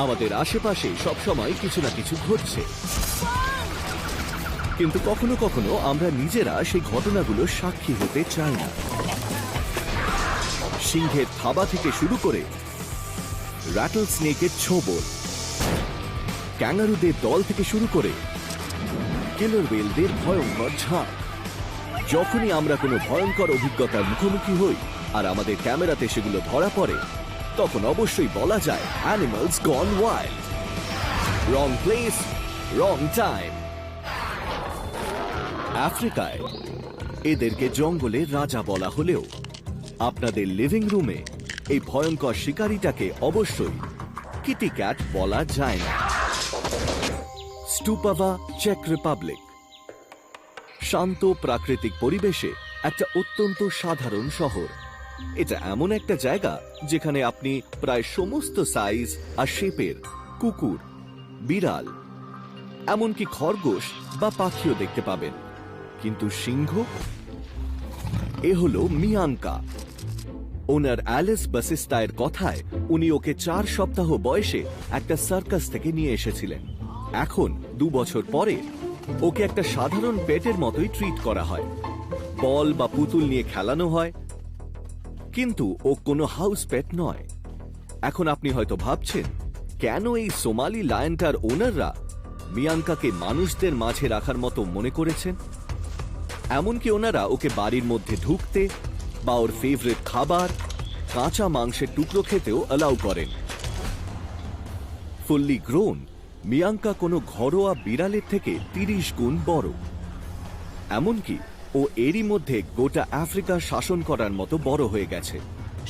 আমাদের আশেপাশে সবসময় কিছু না কিছু ঘটছে, কিন্তু কখনো কখনো আমরা নিজেরা সেই ঘটনাগুলোর সাক্ষী হতে চাই না। সিংহের থাবা থেকে শুরু করে র্যাটল স্নেকের ছোবল, ক্যাঙ্গারুদের দল থেকে শুরু করে কিলার ওয়েলদের ভয়ঙ্কর ঝাঁক, যখনই আমরা কোনো ভয়ঙ্কর অভিজ্ঞতার মুখোমুখি হই আর আমাদের ক্যামেরাতে সেগুলো ধরা পড়ে, তখন অবশ্যই বলা যায় animals gone wild. Wrong place, wrong time. আফ্রিকায় এদেরকে জঙ্গলের রাজা বলা হলেও আপনাদের লিভিং রুমে এই ভয়ঙ্কর শিকারীটাকে অবশ্যই কিটি ক্যাট বলা যায় না। স্টুপাভা, চেক রিপাবলিক। শান্ত প্রাকৃতিক পরিবেশে একটা অত্যন্ত সাধারণ শহর। এটা এমন একটা জায়গা যেখানে আপনি প্রায় সমস্ত সাইজ আর শেপের কুকুর, বিড়াল, এমনকি খরগোশ বা পাখিও দেখতে পাবেন। কিন্তু সিংহ? এ হলো মিয়াঙ্কা। ওনার অ্যালিস বাসিস্টায়ের কথায় উনি ওকে 4 সপ্তাহ বয়সে একটা সার্কাস থেকে নিয়ে এসেছিলেন। এখন 2 বছর পরে ওকে একটা সাধারণ পেটের মতোই ট্রিট করা হয়। বল বা পুতুল নিয়ে খেলানো হয়, কিন্তু ও কোনো হাউস পেট নয়। এখন আপনি হয়তো ভাবছেন, কেন এই সোমালি লায়নটার ওনাররা মিয়াঙ্কাকে মানুষদের মাঝে রাখার মতো মনে করেছেন? এমনকি ওনারা ওকে বাড়ির মধ্যে ঢুকতে বা ওর ফেভারিট খাবার কাঁচা মাংসের টুকরো খেতেও অ্যালাউ করেন। ফুললি গ্রোন মিয়াঙ্কা কোনো ঘরোয়া বিড়ালের থেকে 30 গুণ বড়। এমনকি ও এরই মধ্যে গোটা আফ্রিকা শাসন করার মতো বড় হয়ে গেছে।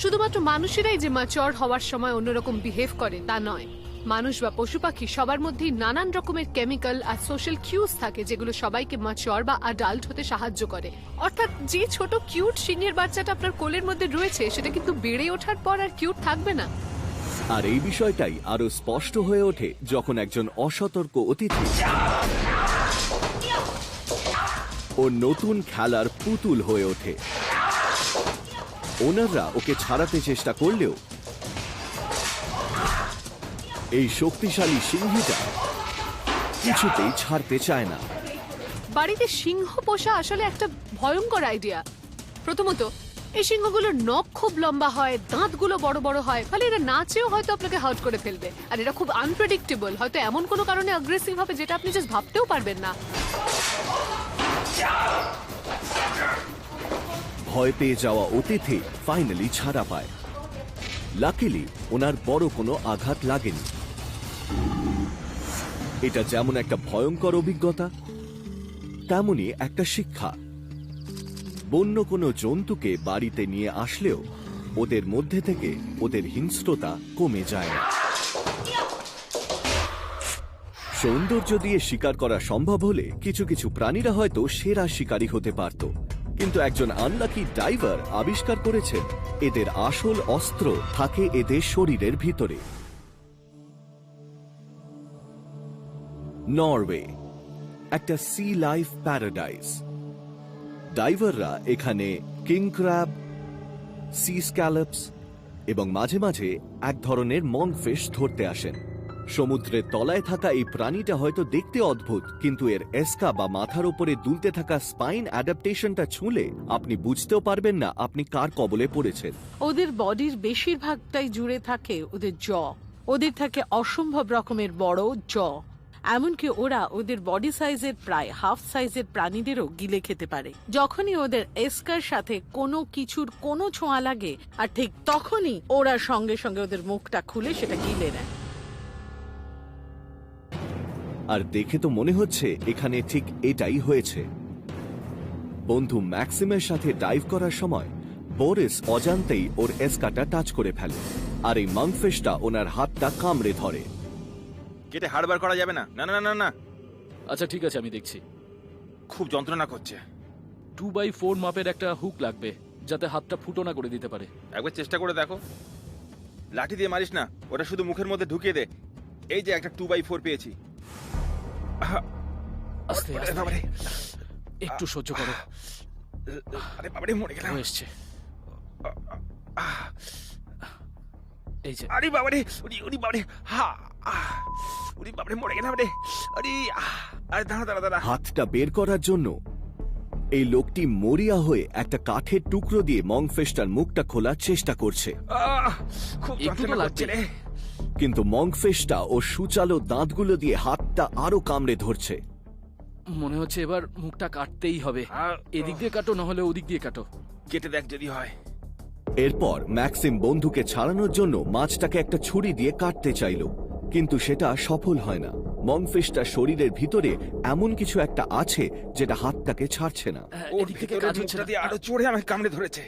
শুধুমাত্র মানুষেরাই যে ম্যাচিওর হওয়ার সময় অন্যরকম বিহেভ করে তা নয়, মানুষ বা পশু পাখি সবার মধ্যেই নানান রকমের কেমিক্যাল আর সোশ্যাল কিউজ থাকে যেগুলো সবাইকে ম্যাচিওর বা অ্যাডাল্ট হতে সাহায্য করে। অর্থাৎ যে ছোট কিউট সিংহের বাচ্চাটা আপনার কোলের মধ্যে রয়েছে সেটা কিন্তু বেড়ে ওঠার পর আর কিউট থাকবে না। আর এই বিষয়টাই আরো স্পষ্ট হয়ে ওঠে যখন একজন অসতর্ক অতিথি ও নতুন খেলার পুতুল হয়ে ওঠে। ওনাররা ওকে ছাড়াতে চেষ্টা করলেও এই শক্তিশালী সিংহীটা কিছুতেই ছাড়তে চায় না। বাড়িতে সিংহ পোষা আসলে একটা ভয়ঙ্কর আইডিয়া। প্রথমত, এই সিংহগুলোর নখ খুব লম্বা হয়, দাঁতগুলো বড় বড় হয়, ফলে এরা নাচেও হয়তো আপনাকে হার্ট করে ফেলবে। আর এরা খুব আনপ্রেডিক্টেবল, হয়তো এমন কোনো কারণে অ্যাগ্রেসিভ হবে যেটা আপনি জাস্ট ভাবতেও পারবেন না। ভয় পেয়ে যাওয়া অতিথি ফাইনালি ছাড়া পায়। লাকিলি ওনার বড় কোনো আঘাত লাগেনি। এটা যেমন একটা ভয়ঙ্কর অভিজ্ঞতা, তেমনি একটা শিক্ষা। বন্য কোনো জন্তুকে বাড়িতে নিয়ে আসলেও ওদের মধ্যে থেকে ওদের হিংস্রতা কমে যায় না। সৌন্দর্য দিয়ে শিকার করা সম্ভব হলে কিছু কিছু প্রাণীরা হয়তো সেরা শিকারী হতে পারত, কিন্তু একজন আনলাকি ডাইভার আবিষ্কার করেছেন এদের আসল অস্ত্র থাকে এদের শরীরের ভিতরে। নরওয়ে একটা সি লাইফ প্যারাডাইস। ডাইভাররা এখানে কিং ক্র্যাব, সি স্ক্যালপস এবং মাঝে মাঝে এক ধরনের মংফিশ ধরতে আসেন। সমুদ্রের তলায় থাকা এই প্রাণীটা হয়তো দেখতে অদ্ভুত, কিন্তু এর এস্কা বা মাথার উপরে দুলতে থাকা স্পাইন অ্যাডাপ্টেশনটা ছুঁলে আপনি বুঝতেও পারবেন না আপনি কার কবলে পড়েছেন। ওদের বডির বেশিরভাগটাই জুড়ে থাকে ওদের জ। ওদের থাকে অসম্ভব রকমের বড় জ, এমনকি ওরা ওদের বডি সাইজের প্রায় হাফ সাইজের প্রাণীদেরও গিলে খেতে পারে। যখনই ওদের এস্কার সাথে কোনো কিছুর কোনো ছোঁয়া লাগে, আর ঠিক তখনই ওরা সঙ্গে সঙ্গে ওদের মুখটা খুলে সেটা গিলে নেয়। আর দেখে তো মনে হচ্ছে এখানে ঠিক এটাই হয়েছে। বন্ধু ম্যাক্সিমের সাথে ডাইভ করার সময় বোরিস অজান্তেই ওর এস্কাটা টাচ করে ফেলে, আর এই মাংফিশটা ওনার হাতটা কামড়ে ধরে। কেটে হাড় বার করা যাবে না। না না না না। আচ্ছা ঠিক আছে, আমি দেখছি। খুব যন্ত্রণা করছে। 2x4 মাপের একটা হুক লাগবে, যাতে হাতটা ফুটো না করে দিতে পারে। একবার চেষ্টা করে দেখো। লাঠি দিয়ে মারিস না, ওটা শুধু মুখের মধ্যে ঢুকিয়ে দে। এই যে একটা 2x4 পেয়েছি। আস্তে আস্তে, বাবারে, একটু সহ্য করো। আরে বাবারে, মরে গেলাম। এসছে। এই যে। আরে বাবারে, উনি বাবারে, হা উরি বাপরে, মরে গেলাম রে। আরে আরে দাঁড়া দাঁড়া দাঁড়া। হাতটা বের করার জন্য এই লোকটি মরিয়া হয়ে একটা কাঠের টুকরো দিয়ে মংফিশটার মুখটা খোলার চেষ্টা করছে, খুব একটু তো যন্ত্রণা লাগবে। করছে রে। কিন্তু মংফিশটা ও সুচালো দাঁতগুলো দিয়ে হাতটা আরো কামড়ে ধরছে। মনে হচ্ছে এবার মুখটা কাটতেই হবে। এদিক দিয়ে কাটো, না হলে ওদিক দিয়ে কাটো। কেটে দেখ যদি হয়। এরপর ম্যাক্সিম বন্ধুকে ছাড়ানোর জন্য মাছটাকে একটা ছুরি দিয়ে কাটতে চাইল, কিন্তু সেটা সফল হয় না। মংফিশটার শরীরের ভিতরে এমন কিছু একটা আছে যেটা হাতটাকে ছাড়ছে না। ওর এদিক থেকে ভেতরের কাজ হচ্ছে মুখটা না। দিয়ে আরো চড়ে আমাকে কামড়ে ধরেছে।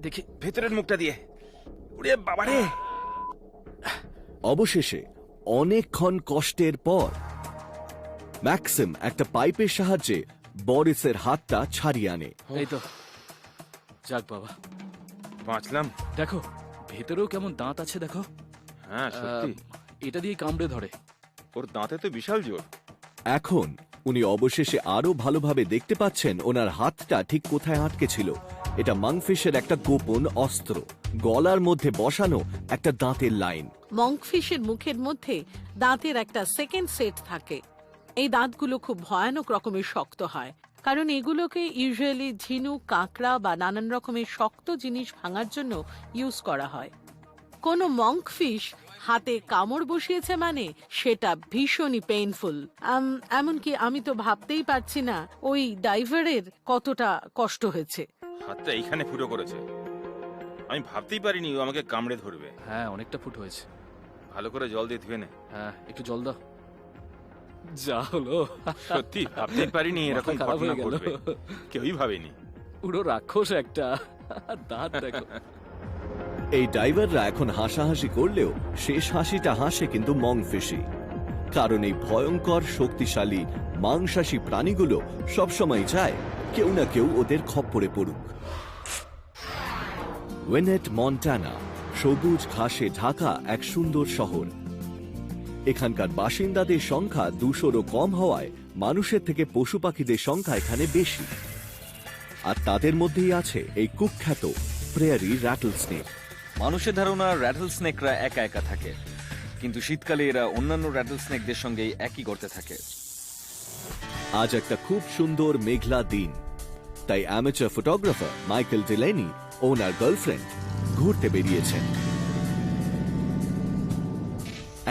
দেখি। ভেতরের মুখটা দিয়ে। ওরে বাবারে। অবশেষে অনেকক্ষণ কষ্টের পর ম্যাক্সিম একটা পাইপের সাহায্যে বরিসের হাতটা ছাড়িয়ে আনে। এই তো, যাক বাবা। বাঁচলাম। দেখো ভেতরেও কেমন দাঁত আছে, দেখো। হ্যাঁ সত্যি, এটা দিয়ে কামড়ে ধরে। ওর দাঁতে তো বিশাল জোর। এখন উনি অবশেষে আরো ভালোভাবে দেখতে পাচ্ছেন ওনার হাতটা ঠিক কোথায় আটকে ছিল। এটা মাংফিশের একটা গোপন অস্ত্র, গলার মধ্যে বসানো একটা দাঁতের লাইন। মঙ্কফিশের মুখের মধ্যে দাঁতের একটা সেকেন্ড সেট থাকে। এই দাঁতগুলো খুব ভয়ানক রকমের শক্ত হয়, কারণ এগুলোকে ইউজুয়ালি ঝিনুক, কাঁকড়া বা নানান রকমের শক্ত জিনিস ভাঙার জন্য ইউজ করা হয়। কোনো মঙ্কফিশ হাতে কামড় বসিয়েছে মানে সেটা ভীষণই পেইনফুল। এমনকি আমি তো ভাবতেই পারছি না ওই ডাইভারের কতটা কষ্ট হয়েছে। হাতটা এইখানে ফুটো করেছে। আমি ভাবতেই পারিনি ও আমাকে কামড়ে ধরবে। হ্যাঁ, অনেকটা ফুট হয়েছে। ভালো করে জল দিয়ে ধুয়ে নে। হ্যাঁ, একটু জল দাও। যা হলো, সত্যি ভাবতেই পারিনি এরকম মাথা খারাপ ঘটনা হয়ে গেল। ঘটবে। কেউই ভাবেনি। পুরো রাক্ষস একটা। দাঁত দেখো। এই ডাইভাররা এখন হাসাহাসি করলেও শেষ হাসিটা হাসে কিন্তু মংফিশই, কারণ এই ভয়ঙ্কর শক্তিশালী মাংসাশী প্রাণীগুলো সবসময় চায় কেউ না কেউ ওদের খপ্পরে পড়ুক। ওয়েনেট, মন্টানা সবুজ ঘাসে ঢাকা এক সুন্দর শহর। এখানকার বাসিন্দাদের সংখ্যা 200-ও কম হওয়ায় মানুষের থেকে পশু পাখিদের সংখ্যা এখানে বেশি। আর তাদের মধ্যেই আছে এই কুখ্যাত প্রেয়ারি র্যাটল স্নেক। মানুষের ধারণা র্যাটল স্নেকরা একা একা থাকে, কিন্তু শীতকালে এরা অন্যান্য র্যাটল স্নেকদের সঙ্গে একই গর্তে থাকে। আজ একটা খুব সুন্দর মেঘলা দিন, তাই অ্যামেচার ফটোগ্রাফার মাইকেল ডিলেনি ও ওনার গার্লফ্রেন্ড ঘুরতে বেরিয়েছেন।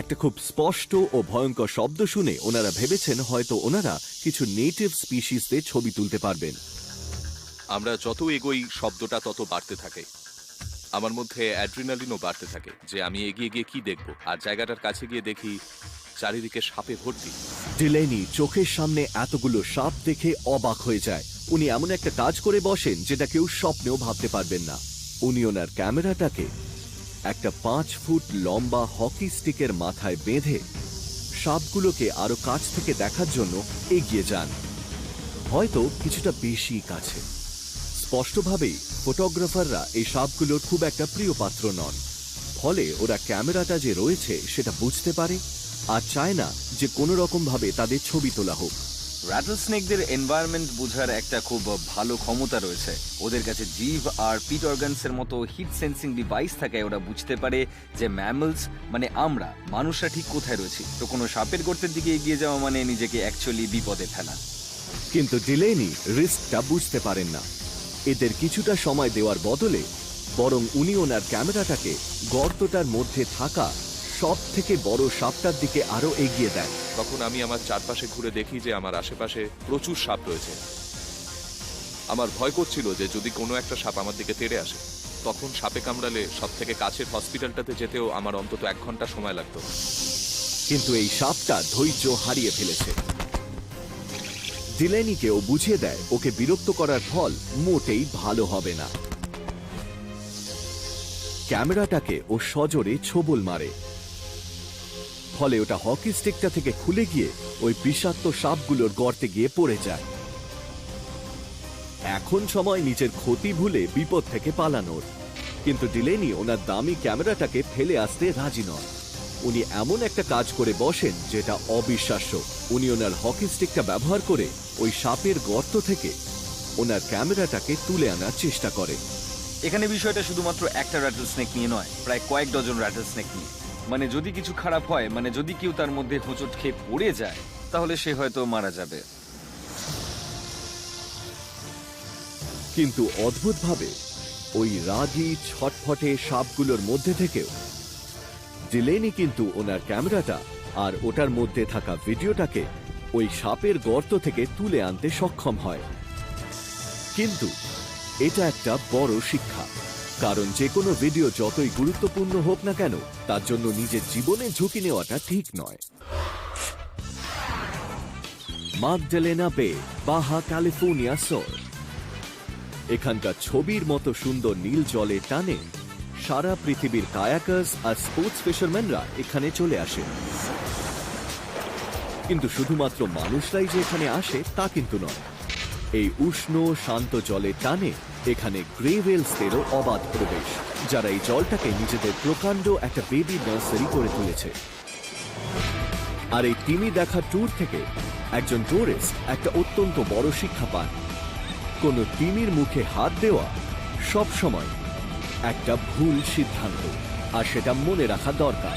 একটা খুব স্পষ্ট ও ভয়ঙ্কর শব্দ শুনে ওনারা ভেবেছেন হয়তো ওনারা কিছু নেটিভ স্পিসিসদের ছবি তুলতে পারবেন। আমরা যত এগোই শব্দটা তত বাড়তে থাকে। আমার মধ্যে অ্যাড্রিনালিনও বাড়তে থাকে যে আমি এগিয়ে গিয়ে কি দেখব, আর জায়গাটার কাছে গিয়ে দেখি চারিদিকে সাপে ভর্তি। ডিলেনি চোখের সামনে এতগুলো সাপ দেখে অবাক হয়ে যায়। উনি এমন একটা কাজ করে বসেন যেটা কেউ স্বপ্নেও ভাবতে পারবেন না। উনি ওনার ক্যামেরাটাকে একটা 5 ফুট লম্বা হকি স্টিকের মাথায় বেঁধে সাপগুলোকে আরো কাছ থেকে দেখার জন্য এগিয়ে যান, হয়তো কিছুটা বেশি কাছে। স্পষ্টভাবেই ফটোগ্রাফাররা এই সাপগুলোর খুব একটা প্রিয় পাত্র নন, ফলে ওরা ক্যামেরাটা যে রয়েছে সেটা বুঝতে পারে আর চায় না যে কোনো রকম ভাবে তাদের ছবি তোলা হোক। র্যাটল স্নেকদের এনভায়রনমেন্ট বোঝার একটা খুব ভালো ক্ষমতা রয়েছে। ওদের কাছে জিভ আর পিট অর্গানসের মতো হিট সেন্সিং ডিভাইস থাকে। ওরা বুঝতে পারে যে ম্যামলস মানে আমরা মানুষরা ঠিক কোথায় রয়েছি। তো কোনো সাপের গর্তের দিকে এগিয়ে যাওয়া মানে নিজেকে অ্যাকচুয়ালি বিপদে ফেলা। কিন্তু ডিলেনি রিস্কটা বুঝতে পারেন না। এদের কিছুটা সময় দেওয়ার বদলে বরং উনি ওনার ক্যামেরাটাকে গর্তটার মধ্যে থাকা সব থেকে বড় সাপটার দিকে আরো এগিয়ে দেন। তখন আমি আমার চারপাশে ঘুরে দেখি যে আমার আশেপাশে প্রচুর সাপ রয়েছে। আমার ভয় করছিল যে যদি কোনো একটা সাপ আমার দিকে তেড়ে আসে, তখন সাপে কামড়ালে সব থেকে কাছের হসপিটালটাতে যেতেও আমার অন্তত 1 ঘন্টা সময় লাগতো। কিন্তু এই সাপটা ধৈর্য হারিয়ে ফেলেছে। ডিলেনিকে ও বুঝিয়ে দেয় ওকে বিরক্ত করার ফল মোটেই ভালো হবে না। ক্যামেরাটাকে ও সজোরে ছোবল মারে, ফলে ওটা হকি স্টিকটা থেকে খুলে গিয়ে ওই বিষাক্ত সাপগুলোর গর্তে গিয়ে পড়ে যায়। এখন সময় নিজের ক্ষতি ভুলে বিপদ থেকে পালানোর, কিন্তু ডিলেনি ওনার দামি ক্যামেরাটাকে ফেলে আসতে রাজি নন। উনি এমন একটা কাজ করে বসেন যেটা অবিশ্বাস্য। উনি ওনার হকি স্টিকটা ব্যবহার করে ওই সাপের গর্ত থেকে ওনার ক্যামেরাটাকে তুলে আনার চেষ্টা করে। এখানে বিষয়টা শুধুমাত্র একটা র্যাটল স্নেক নিয়ে নয়, প্রায় কয়েক ডজন র্যাটল স্নেক নিয়ে। মানে যদি কিছু খারাপ হয়, মানে যদি কেউ তার মধ্যে হোঁচট খেয়ে পড়ে যায়, তাহলে সে হয়তো মারা যাবে। কিন্তু অদ্ভুতভাবে ওই রাগী ছটফটে সাপগুলোর মধ্যে থেকেও ডিলেনি কিন্তু ওনার ক্যামেরাটা আর ওটার মধ্যে থাকা ভিডিওটাকে ওই সাপের গর্ত থেকে তুলে আনতে সক্ষম হয়। কিন্তু এটা একটা বড় শিক্ষা, কারণ যে কোনো ভিডিও যতই গুরুত্বপূর্ণ হোক না কেন, তার জন্য নিজের জীবনে ঝুঁকি নেওয়াটা ঠিক নয়। মাগডালেনা বে, বাহা ক্যালিফোর্নিয়া শোর। এখানকার ছবির মতো সুন্দর নীল জলে টানে সারা পৃথিবীর কায়াকার্স আর স্পোর্টস ফিশারম্যানরা এখানে চলে আসে। কিন্তু শুধুমাত্র মানুষরাই যে এখানে আসে তা কিন্তু নয়। এই উষ্ণ শান্ত জলে টানে এখানে গ্রে ওয়েলসদেরও অবাধ প্রবেশ, যারা এই জলটাকে নিজেদের প্রকাণ্ড একটা বেবি নার্সারি করে তুলেছে। আর এই তিমি দেখা ট্যুর থেকে একজন টুরিস্ট একটা অত্যন্ত বড় শিক্ষা পান। কোন তিমির মুখে হাত দেওয়া সব সময় একটা ভুল সিদ্ধান্ত, আর সেটা মনে রাখা দরকার।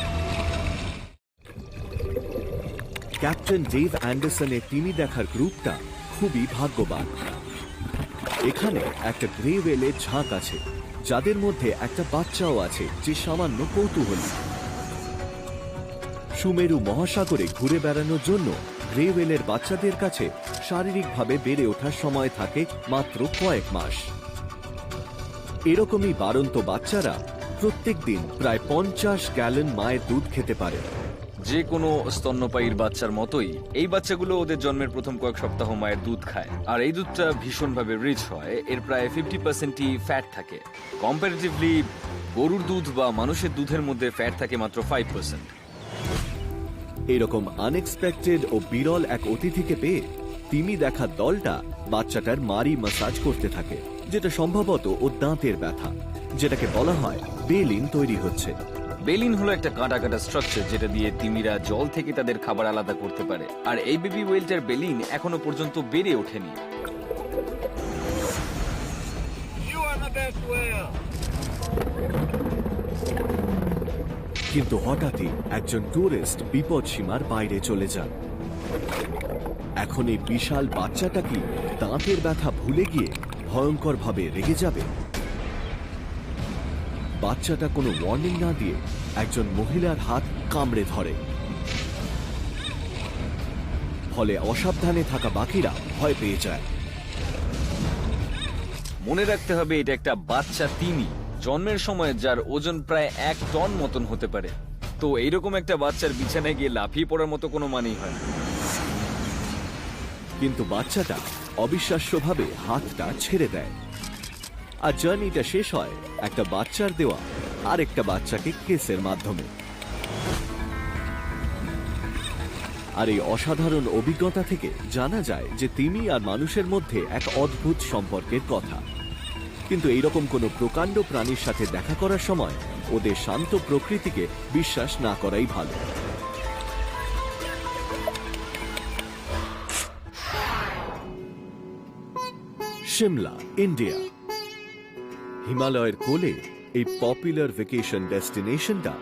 ক্যাপ্টেন ডেভ অ্যান্ডারসনের তিমি দেখার গ্রুপটা খুবই ভাগ্যবান। এখানে একটা গ্রে ওয়েলের ঝাঁক আছে, যাদের মধ্যে একটা বাচ্চাও আছে যে সামান্য কৌতূহলী। সুমেরু মহাসাগরে ঘুরে বেড়ানোর জন্য গ্রে ওয়েলের বাচ্চাদের কাছে শারীরিকভাবে বেড়ে ওঠার সময় থাকে মাত্র কয়েক মাস। এরকমই বাড়ন্ত বাচ্চারা প্রত্যেক দিন প্রায় 50 গ্যালন মায়ের দুধ খেতে পারে। যে কোনো স্তন্যপায়ীর বাচ্চার মতোই এই বাচ্চাগুলো ওদের জন্মের প্রথম কয়েক সপ্তাহ মায়ের দুধ খায়, আর এই দুধটা ভীষণভাবে রিচ হয়। এর প্রায় 50%ই ফ্যাট থাকে। কম্পারেটিভলি গরুর দুধ বা মানুষের দুধের মধ্যে ফ্যাট থাকে মাত্র 5%। এরকম আনএক্সপেক্টেড ও বিরল এক অতিথিকে পেয়ে তিমি দেখার দলটা বাচ্চাটার মারি ম্যাসাজ করতে থাকে, যেটা সম্ভবত ওর দাঁতের ব্যথা, যেটাকে বলা হয় বেলিন তৈরি হচ্ছে। বেলিন হলো একটা কাটা কাটা স্ট্রাকচার যেটা দিয়ে তিমিরা জল থেকে তাদের খাবার আলাদা করতে পারে, আর এই বেবি ওয়েলটার বেলিন এখনো পর্যন্ত বেড়ে ওঠেনি। কিন্তু হঠাৎই একজন টুরিস্ট বিপদ সীমার বাইরে চলে যান। এখন এই বিশাল বাচ্চাটা কি দাঁতের ব্যথা ভুলে গিয়ে ভয়ঙ্করভাবে রেগে যাবে? বাচ্চাটা কোনো ওয়ার্নিং না দিয়ে একজন মহিলার হাত কামড়ে ধরে, ফলে অসাবধানে থাকা বাকিরা ভয় পেয়ে যায়। মনে রাখতে হবে এটা একটা বাচ্চা তিমি, জন্মের সময় যার ওজন প্রায় 1 টন মতন হতে পারে। তো এইরকম একটা বাচ্চার বিছানায় গিয়ে লাফিয়ে পড়ার মতো কোনো মানেই হয় না। কিন্তু বাচ্চাটা অবিশ্বাস্যভাবে হাতটা ছেড়ে দেয়, আর জার্নিটা শেষ হয় একটা বাচ্চার দেওয়া আরেকটা বাচ্চাকে কেসের মাধ্যমে। আর এই অসাধারণ অভিজ্ঞতা থেকে জানা যায় যে তিমি আর মানুষের মধ্যে এক অদ্ভুত সম্পর্কের কথা। কিন্তু এইরকম কোনো প্রকাণ্ড প্রাণীর সাথে দেখা করার সময় ওদের শান্ত প্রকৃতিকে বিশ্বাস না করাই ভালো। শিমলা, ইন্ডিয়া। হিমালয়ের কোলে এই পপুলার ভ্যাকেশন ডেস্টিনেশনটা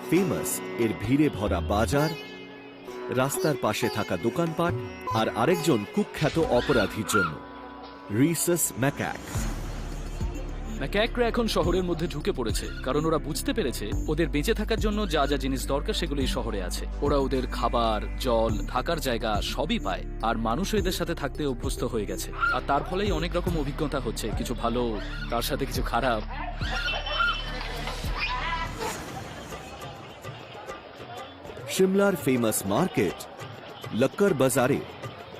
ফেমাস এর ভিড়ে ভরা বাজার, রাস্তার পাশে থাকা দোকানপাট আর আরেকজন কুখ্যাত অপরাধীর জন্য, রিসাস ম্যাক্যাক। ম্যাক্যাকরা এখন শহরের মধ্যে ঢুকে পড়েছে, কারণ ওরা বুঝতে পেরেছে ওদের বেঁচে থাকার জন্য যা যা জিনিস দরকার সেগুলো এই শহরে আছে। ওরা ওদের খাবার, জল, থাকার জায়গা সবই পায়, আর মানুষ এদের সাথে থাকতে অভ্যস্ত হয়ে গেছে। আর তার ফলেই অনেক রকম অভিজ্ঞতা হচ্ছে, কিছু ভালো, তার সাথে কিছু খারাপ। শিমলার ফেমাস মার্কেট লক্কর বাজারে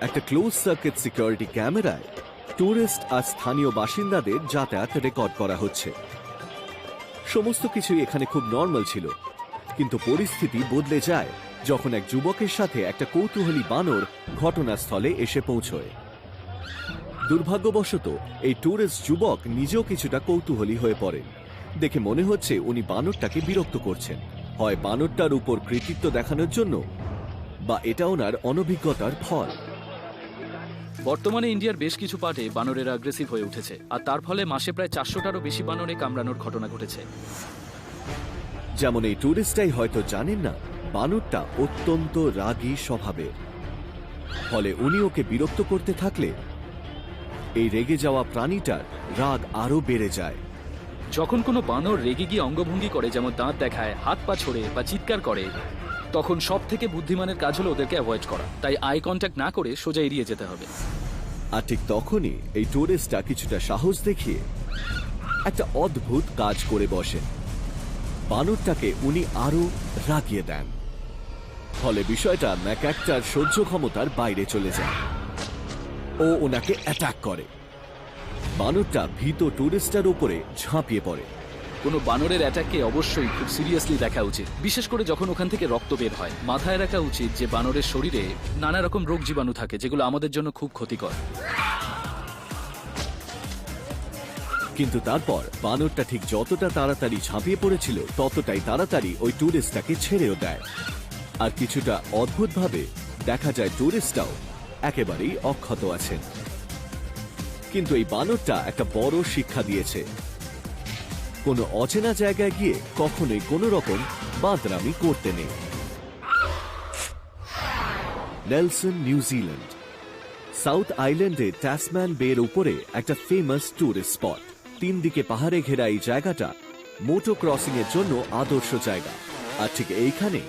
একটা ক্লোজ সার্কিট সিকিউরিটি ক্যামেরায় টুরিস্ট আর স্থানীয় বাসিন্দাদের যাতায়াত রেকর্ড করা হচ্ছে। সমস্ত কিছুই এখানে খুব নর্মাল ছিল, কিন্তু পরিস্থিতি বদলে যায় যখন এক যুবকের সাথে একটা কৌতূহলী বানর ঘটনাস্থলে এসে পৌঁছয়। দুর্ভাগ্যবশত এই টুরিস্ট যুবক নিজেও কিছুটা কৌতূহলী হয়ে পড়েন। দেখে মনে হচ্ছে উনি বানরটাকে বিরক্ত করছেন, হয় বানরটার উপর কৃতিত্ব দেখানোর জন্য, বা এটা ওনার অনভিজ্ঞতার ফল। বর্তমানে ইন্ডিয়ার বেশ কিছু পার্টে বানরেরা অ্যাগ্রেসিভ হয়ে উঠেছে, আর তার ফলে মাসে প্রায় 400টারও বেশি বানরে কামড়ানোর ঘটনা ঘটেছে। যেমন এই টুরিস্টটাই হয়তো জানেন না বানরটা অত্যন্ত রাগী স্বভাবের, ফলে উনি ওকে বিরক্ত করতে থাকলে এই রেগে যাওয়া প্রাণীটার রাগ আরো বেড়ে যায়। যখন কোনো বানর রেগে গিয়ে অঙ্গভঙ্গি করে, যেমন দাঁত দেখায়, হাত পা ছোড়ে বা চিৎকার করে, তখন সব থেকে বুদ্ধিমানের কাজ হলো ওদেরকে অ্যাভয়েড করা। তাই আই কন্ট্যাক্ট না করে সোজা এড়িয়ে যেতে হবে। আর ঠিক তখনই এই টুরিস্টটা কিছুটা সাহস দেখিয়ে একটা অদ্ভুত কাজ করে বসেন। বানরটাকে উনি আরো রাগিয়ে দেন, ফলে বিষয়টা ম্যাকাকটার সহ্য ক্ষমতার বাইরে চলে যায়। ও ওনাকে অ্যাটাক করে। বানরটা ভীত টুরিস্টার উপরে ঝাঁপিয়ে পড়ে। কোনো বানরের অ্যাটাককে অবশ্যই খুব সিরিয়াসলি দেখা উচিত, বিশেষ করে যখন ওখান থেকে রক্ত বের হয়। মাথায় রাখা উচিত যে বানরের শরীরে নানা রকম রোগ জীবাণু থাকে, যেগুলো আমাদের জন্য খুব ক্ষতিকর। কিন্তু তারপর বানরটা ঠিক যতটা তাড়াতাড়ি ঝাঁপিয়ে পড়েছিল ততটাই তাড়াতাড়ি ওই টুরিস্টটাকে ছেড়েও দেয়। আর কিছুটা অদ্ভুতভাবে দেখা যায় টুরিস্টটাও একেবারেই অক্ষত আছেন। কিন্তু এই বানরটা একটা বড় শিক্ষা দিয়েছে, কোনো অচেনা জায়গায় গিয়ে কখনোই কোনো রকম বাঁদরামি করতে নেই। Nelson, New Zealand. সাউথ আইল্যান্ডে ট্যাসম্যান বের উপরে একটা ফেমাস টুরিস্ট স্পট। 3 দিকে পাহাড়ে ঘেরা এই জায়গাটা মোটো ক্রসিং এর জন্য আদর্শ জায়গা। আর ঠিক এইখানে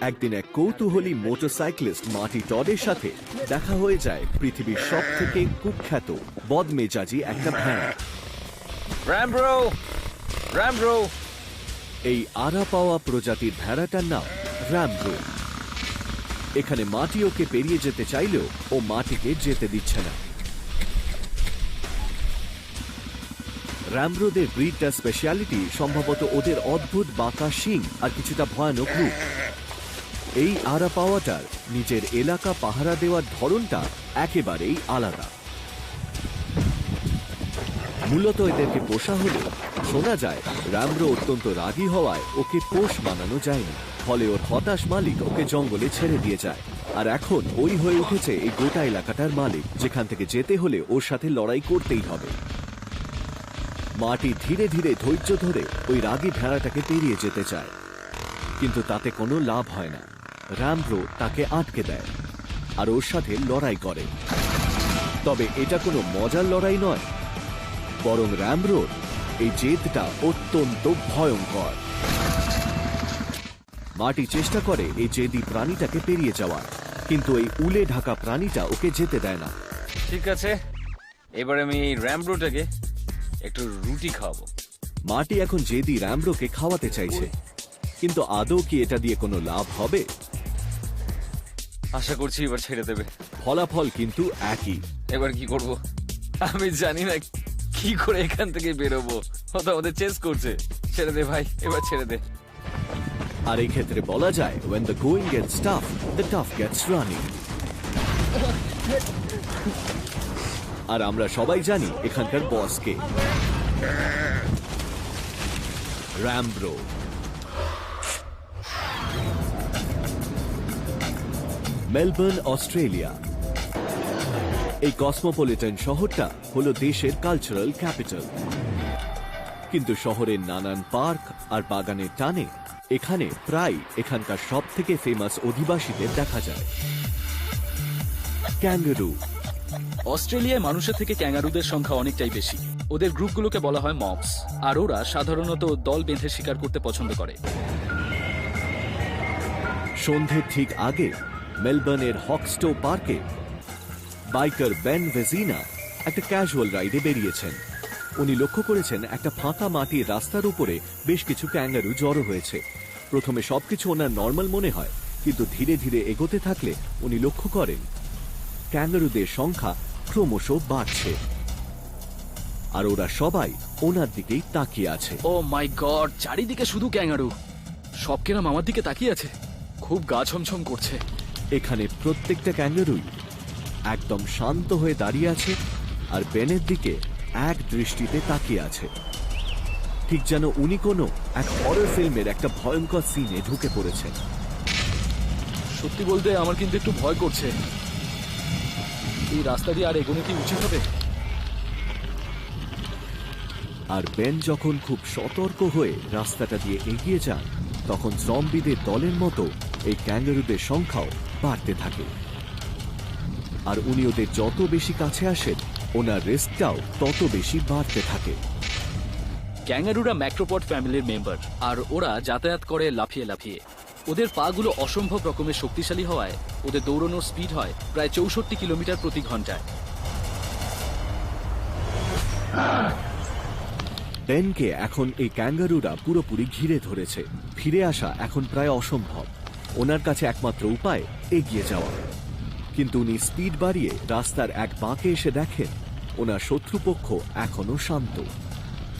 একদিন এক কৌতূহলী মোটরসাইক্লিস্ট মার্টি টডের সাথে দেখা হয়ে যায় পৃথিবীর সব থেকে কুখ্যাত বদমেজাজি একটা ভেড়া। র্যামব্রো। এই আরা পাওয়া প্রজাতির ভেড়াটার নাম র্যামব্রো। এখানে মাটি ওকে পেরিয়ে যেতে চাইলেও ও মাটিকে যেতে দিচ্ছে না। র্যামব্রোদের ব্রিডটার স্পেশালিটি সম্ভবত ওদের অদ্ভুত বাঁকা শিং আর কিছুটা ভয়ানক রূপ। এই আরা পাওয়াটার নিজের এলাকা পাহারা দেওয়ার ধরনটা একেবারেই আলাদা। মূলত এদেরকে পোষা হলে শোনা যায় র্যামব্রো অত্যন্ত রাগী হওয়ায় ওকে পোষ মানানো যায়নি, ফলে ওর হতাশ মালিক ওকে জঙ্গলে ছেড়ে দিয়ে যায়। আর এখন ওই হয়ে উঠেছে এই গোটা এলাকাটার মালিক, যেখান থেকে যেতে হলে ওর সাথে লড়াই করতেই হবে। মাটি ধীরে ধীরে ধৈর্য ধরে ওই রাগী ভেড়াটাকে পেরিয়ে যেতে চায়, কিন্তু তাতে কোনো লাভ হয় না। র্যামব্রো তাকে আটকে দেয় আর ওর সাথে লড়াই করে। তবে এটা কোনো মজার লড়াই নয়, বরং র্যামব্রোর এই জেদটা অত্যন্ত ভয়ঙ্কর। মাটি চেষ্টা করে এই জেদি প্রাণীটাকে পেরিয়ে যাওয়ার, কিন্তু এই উলে ঢাকা প্রাণীটা ওকে যেতে দেয় না। ঠিক আছে, এবার আমি এই র্যামব্রোটাকে একটু রুটি খাওয়াবো। মাটি এখন জেদি র্যামব্রোকে খাওয়াতে চাইছে, কিন্তু আদৌ কি এটা দিয়ে কোনো লাভ হবে? আশা করছি এবার ছেড়ে দেবে। ফলাফল কিন্তু একই। এবার কি করব আমি জানি না, কি করে এখান থেকে বেরোবো। ও তো আমাদের চেস করছে। ছেড়ে দে ভাই, এবার ছেড়ে দে। আর এই ক্ষেত্রে বলা যায়, when the going gets tough, the tough gets running। আর আমরা সবাই জানি এখানকার বস কে, র্যামব্রো। Melbourne, Australia. এই কসমোপলিটন শহরটা হলো দেশের কালচারাল ক্যাপিটাল, কিন্তু শহরের নানান পার্ক আর বাগানের টানে এখানে প্রায় এখানকার সব থেকে ফেমাস অধিবাসীদের দেখা যায়। ক্যাঙ্গারু। অস্ট্রেলিয়ায় মানুষের থেকে ক্যাঙ্গারুদের সংখ্যা অনেকটাই বেশি। ওদের গ্রুপগুলোকে বলা হয় মবস, আর ওরা সাধারণত দল বেঁধে শিকার করতে পছন্দ করে। সন্ধ্যের ঠিক আগে মেলবোর্নের হকস্টো পার্কে বাইকার বেন ভেজিনা একটা ক্যাজুয়াল রাইডে বেরিয়েছেন। উনি লক্ষ্য করেছেন একটা ফাঁকা মাটির রাস্তার উপরে বেশ কিছু ক্যাঙ্গারু জড়ো হয়েছে। প্রথমে সবকিছু ওনার নর্মাল মনে হয়, কিন্তু ধীরে ধীরে এগোতে থাকলে উনি লক্ষ্য করেন ক্যাঙ্গারুদের সংখ্যা ক্রমশ বাড়ছে, আর ওরা সবাই ওনার দিকেই তাকিয়ে আছে। ও মাই গড, চারিদিকে শুধু ক্যাঙ্গারু, সব কিরম আমার দিকে তাকিয়ে আছে। খুব গা ছমছম করছে। এখানে প্রত্যেকটা ক্যাঙ্গারুই একদম শান্ত হয়ে দাঁড়িয়ে আছে আর বেনের দিকে এক দৃষ্টিতে তাকিয়ে আছে, ঠিক যেন উনি কোনো এক হরর ফিল্মের একটা ভয়ঙ্কর সিনে ঢুকে পড়েছেন। সত্যি বলতে আমার কিন্তু একটু ভয় করছে। এই রাস্তা দিয়ে আর এগোনো কি উচিত হবে? আর বেন যখন খুব সতর্ক হয়ে রাস্তাটা দিয়ে এগিয়ে যান, তখন জম্বিদের দলের মতো এই ক্যাঙ্গারুদের সংখ্যাও বাড়তে থাকে। আর উনি ওদের যত বেশি কাছে আসেন, ওনার রিস্কটাও তত বেশি বাড়তে থাকে। ক্যাঙ্গারুরা ম্যাক্রোপড ফ্যামিলির মেম্বার, আর ওরা যাতায়াত করে লাফিয়ে লাফিয়ে। ওদের পাগুলো অসম্ভব রকমের শক্তিশালী হওয়ায় ওদের দৌড়ানোর স্পিড হয় প্রায় 64 কিলোমিটার প্রতি ঘন্টায়। বেনকে এখন এই ক্যাঙ্গারুরা পুরোপুরি ঘিরে ধরেছে। ফিরে আসা এখন প্রায় অসম্ভব। ওনার কাছে একমাত্র উপায় এগিয়ে যাওয়া। কিন্তু উনি স্পিড বাড়িয়ে রাস্তার এক বাঁকে এসে দেখেন ওনার শত্রুপক্ষ এখনো শান্ত।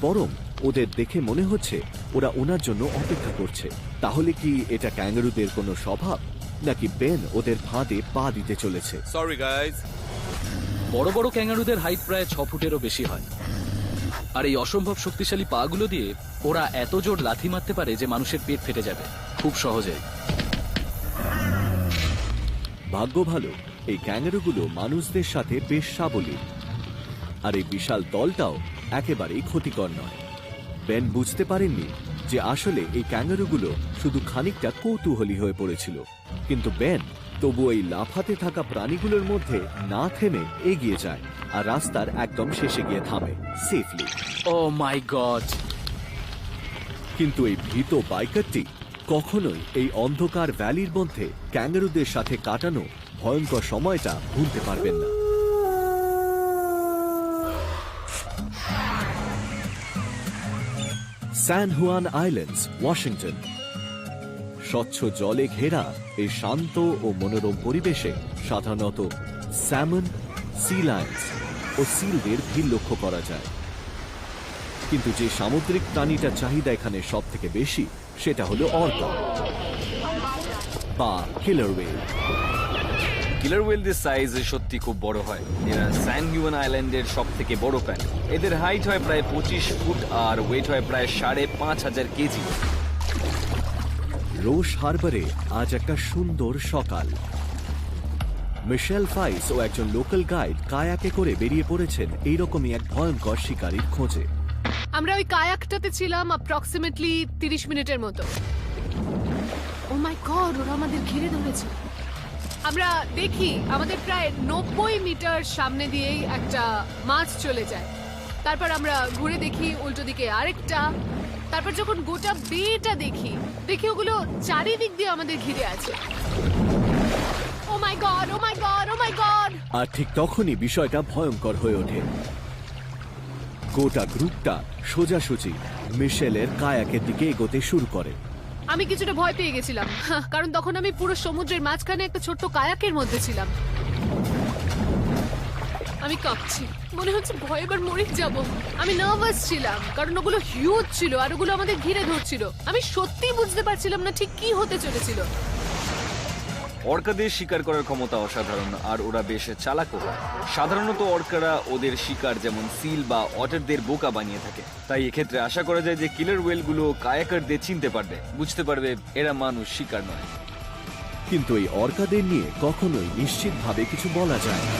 বরং ওদের দেখে মনে হচ্ছে ওরা ওনার জন্য অপেক্ষা করছে। তাহলে কি এটা ক্যাঙ্গারুদের কোনো স্বভাব, নাকি বেন ওদের ফাঁদে পা দিতে চলেছে? Sorry guys. বড় বড় ক্যাঙ্গারুদের হাইট প্রায় 6 ফুটেরও বেশি হয়, আর এই অসম্ভব শক্তিশালী পাগুলো দিয়ে ওরা এত জোর লাথি মারতে পারে যে মানুষের পেট ফেটে যাবে খুব সহজেই। ভাগ্য ভালো, এই ক্যাঙ্গারুগুলো মানুষদের সাথে বেশ সাবলীল, আর এই বিশাল দলটাও একেবারেই ক্ষতিকর নয়। বেন বুঝতে পারেননি যে আসলে এই ক্যাঙ্গারুগুলো শুধু খানিকটা কৌতূহলী হয়ে পড়েছিল। কিন্তু বেন তবু এই লাফাতে থাকা প্রাণীগুলোর মধ্যে না থেমে এগিয়ে যায় আর রাস্তার একদম শেষে গিয়ে থামে সেফলি। ও মাই গড! কিন্তু এই ভীত বাইকারটি কখনোই এই অন্ধকার ভ্যালির মধ্যে ক্যাঙ্গারুদের সাথে কাটানো ভয়ঙ্কর সময়টা ভুলতে পারবেন না। স্যান হুয়ান আইল্যান্ডস, ওয়াশিংটন। স্বচ্ছ জলে ঘেরা এই শান্ত ও মনোরম পরিবেশে সাধারণত স্যামন, সি লায়ন্স ও সিলদের ভিড় লক্ষ্য করা যায়। কিন্তু যে সামুদ্রিক প্রাণীটার চাহিদা এখানে সব থেকে বেশি, সেটা হলো অর্কা বা কিলার ওয়েল। কিলার ওয়েলদের সাইজ সত্যি খুব বড় হয়। এরা স্যান হিউয়ান আইল্যান্ডের সব থেকে বড় প্রাণী। এদের হাইট হয় প্রায় 25 ফুট আর ওয়েট হয় প্রায় 5,500 কেজি। রোশ হারবারে আজ একটা সুন্দর সকাল। মিশেল ফাইস ও একজন লোকাল গাইড কায়াকে করে বেরিয়ে পড়েছেন এইরকমই এক ভয়ঙ্কর শিকারীর খোঁজে। আমরা ওই কায়াকটাতে ছিলাম অ্যাপ্রক্সিমেটলি 30 মিনিটের মতো। ও মাই গড, ওরা আমাদের ঘিরে ধরেছে। আমরা দেখি আমাদের প্রায় 90 মিটার সামনে দিয়েই একটা মাছ চলে যায়। তারপর আমরা ঘুরে দেখি উল্টো দিকে আরেকটা। তারপর যখন গোটা বেটা দেখি ওগুলো চারিদিক দিয়ে আমাদের ঘিরে আছে। ও মাই গড, ও মাই গড, ও মাই গড! আর ঠিক তখনই বিষয়টা ভয়ঙ্কর হয়ে ওঠে। গোটা গ্রুপটা সোজাসুজি মিশেলের কায়াকের দিকে এগোতে শুরু করে। আমি কিছুটা ভয় পেয়ে গেছিলাম, কারণ তখন আমি পুরো সমুদ্রের মাঝখানে একটা ছোট্ট কায়াকের মধ্যে ছিলাম। আমি কাঁপছি, মনে হচ্ছে ভয় এবার মরে যাব। আমি নার্ভাস ছিলাম কারণ ওগুলো হিউজ ছিল আর ওগুলো আমাদের ঘিরে ধরছিল। আমি সত্যি বুঝতে পারছিলাম না ঠিক কি হতে চলেছিল। অর্কাদের শিকার করার ক্ষমতা অসাধারণ, আর ওরা বেশ চালাকও হয়। সাধারণত অর্কারা ওদের শিকার যেমন সিল বা অটারদের বোকা বানিয়ে থাকে। তাই এক্ষেত্রে আশা করা যায় যে কিলার ওয়েলগুলো কায়াকারদের চিনতে পারবে, বুঝতে পারবে এরা মানুষ, শিকার নয়। কিন্তু এই অর্কাদের নিয়ে কখনোই নিশ্চিতভাবে কিছু বলা যায় না।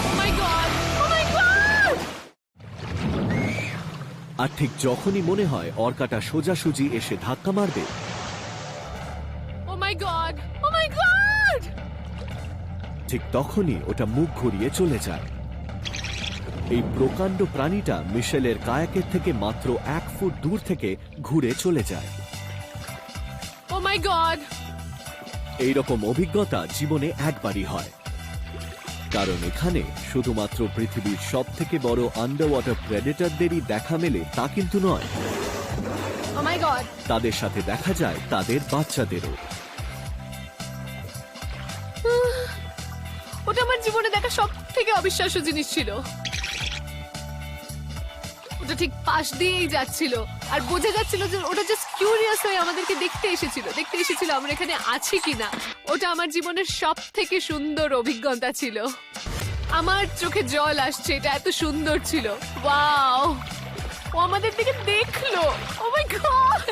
Oh my God! Oh my God! আর ঠিক যখনই মনে হয় অর্কাটা সোজাসুজি এসে ধাক্কা মারবে, Oh my God! Oh my God! ঠিক তখনই ওটা মুখ ঘুরিয়ে চলে যায়। এই প্রকাণ্ড প্রাণীটা মিশেলের কায়াকের থেকে মাত্র 1 ফুট দূর থেকে ঘুরে চলে যায়। Oh my God! এইরকম অভিজ্ঞতা জীবনে একবারই হয়, কারণ এখানে শুধুমাত্র পৃথিবীর সব থেকে বড় আন্ডার ওয়াটার প্রেডেটরদেরই দেখা মেলে তা কিন্তু নয়, Oh my God! তাদের সাথে দেখা যায় তাদের বাচ্চাদেরও। ওটা আমার জীবনে দেখা সব থেকে অবিশ্বাস্য জিনিস ছিল। ওটা ঠিক পাশ দিয়েই যাচ্ছিল আর বোঝা যাচ্ছিল যে ওটা জাস্ট কিউরিয়াস হয়ে আমাদেরকে দেখতে এসেছিল আমরা এখানে আছি কিনা। ওটা আমার জীবনের সব থেকে সুন্দর অভিজ্ঞতা ছিল। আমার চোখে জল আসছে, এটা এত সুন্দর ছিল। ওয়াও, ও আমাদের দিকে দেখলো। ও মাই গড!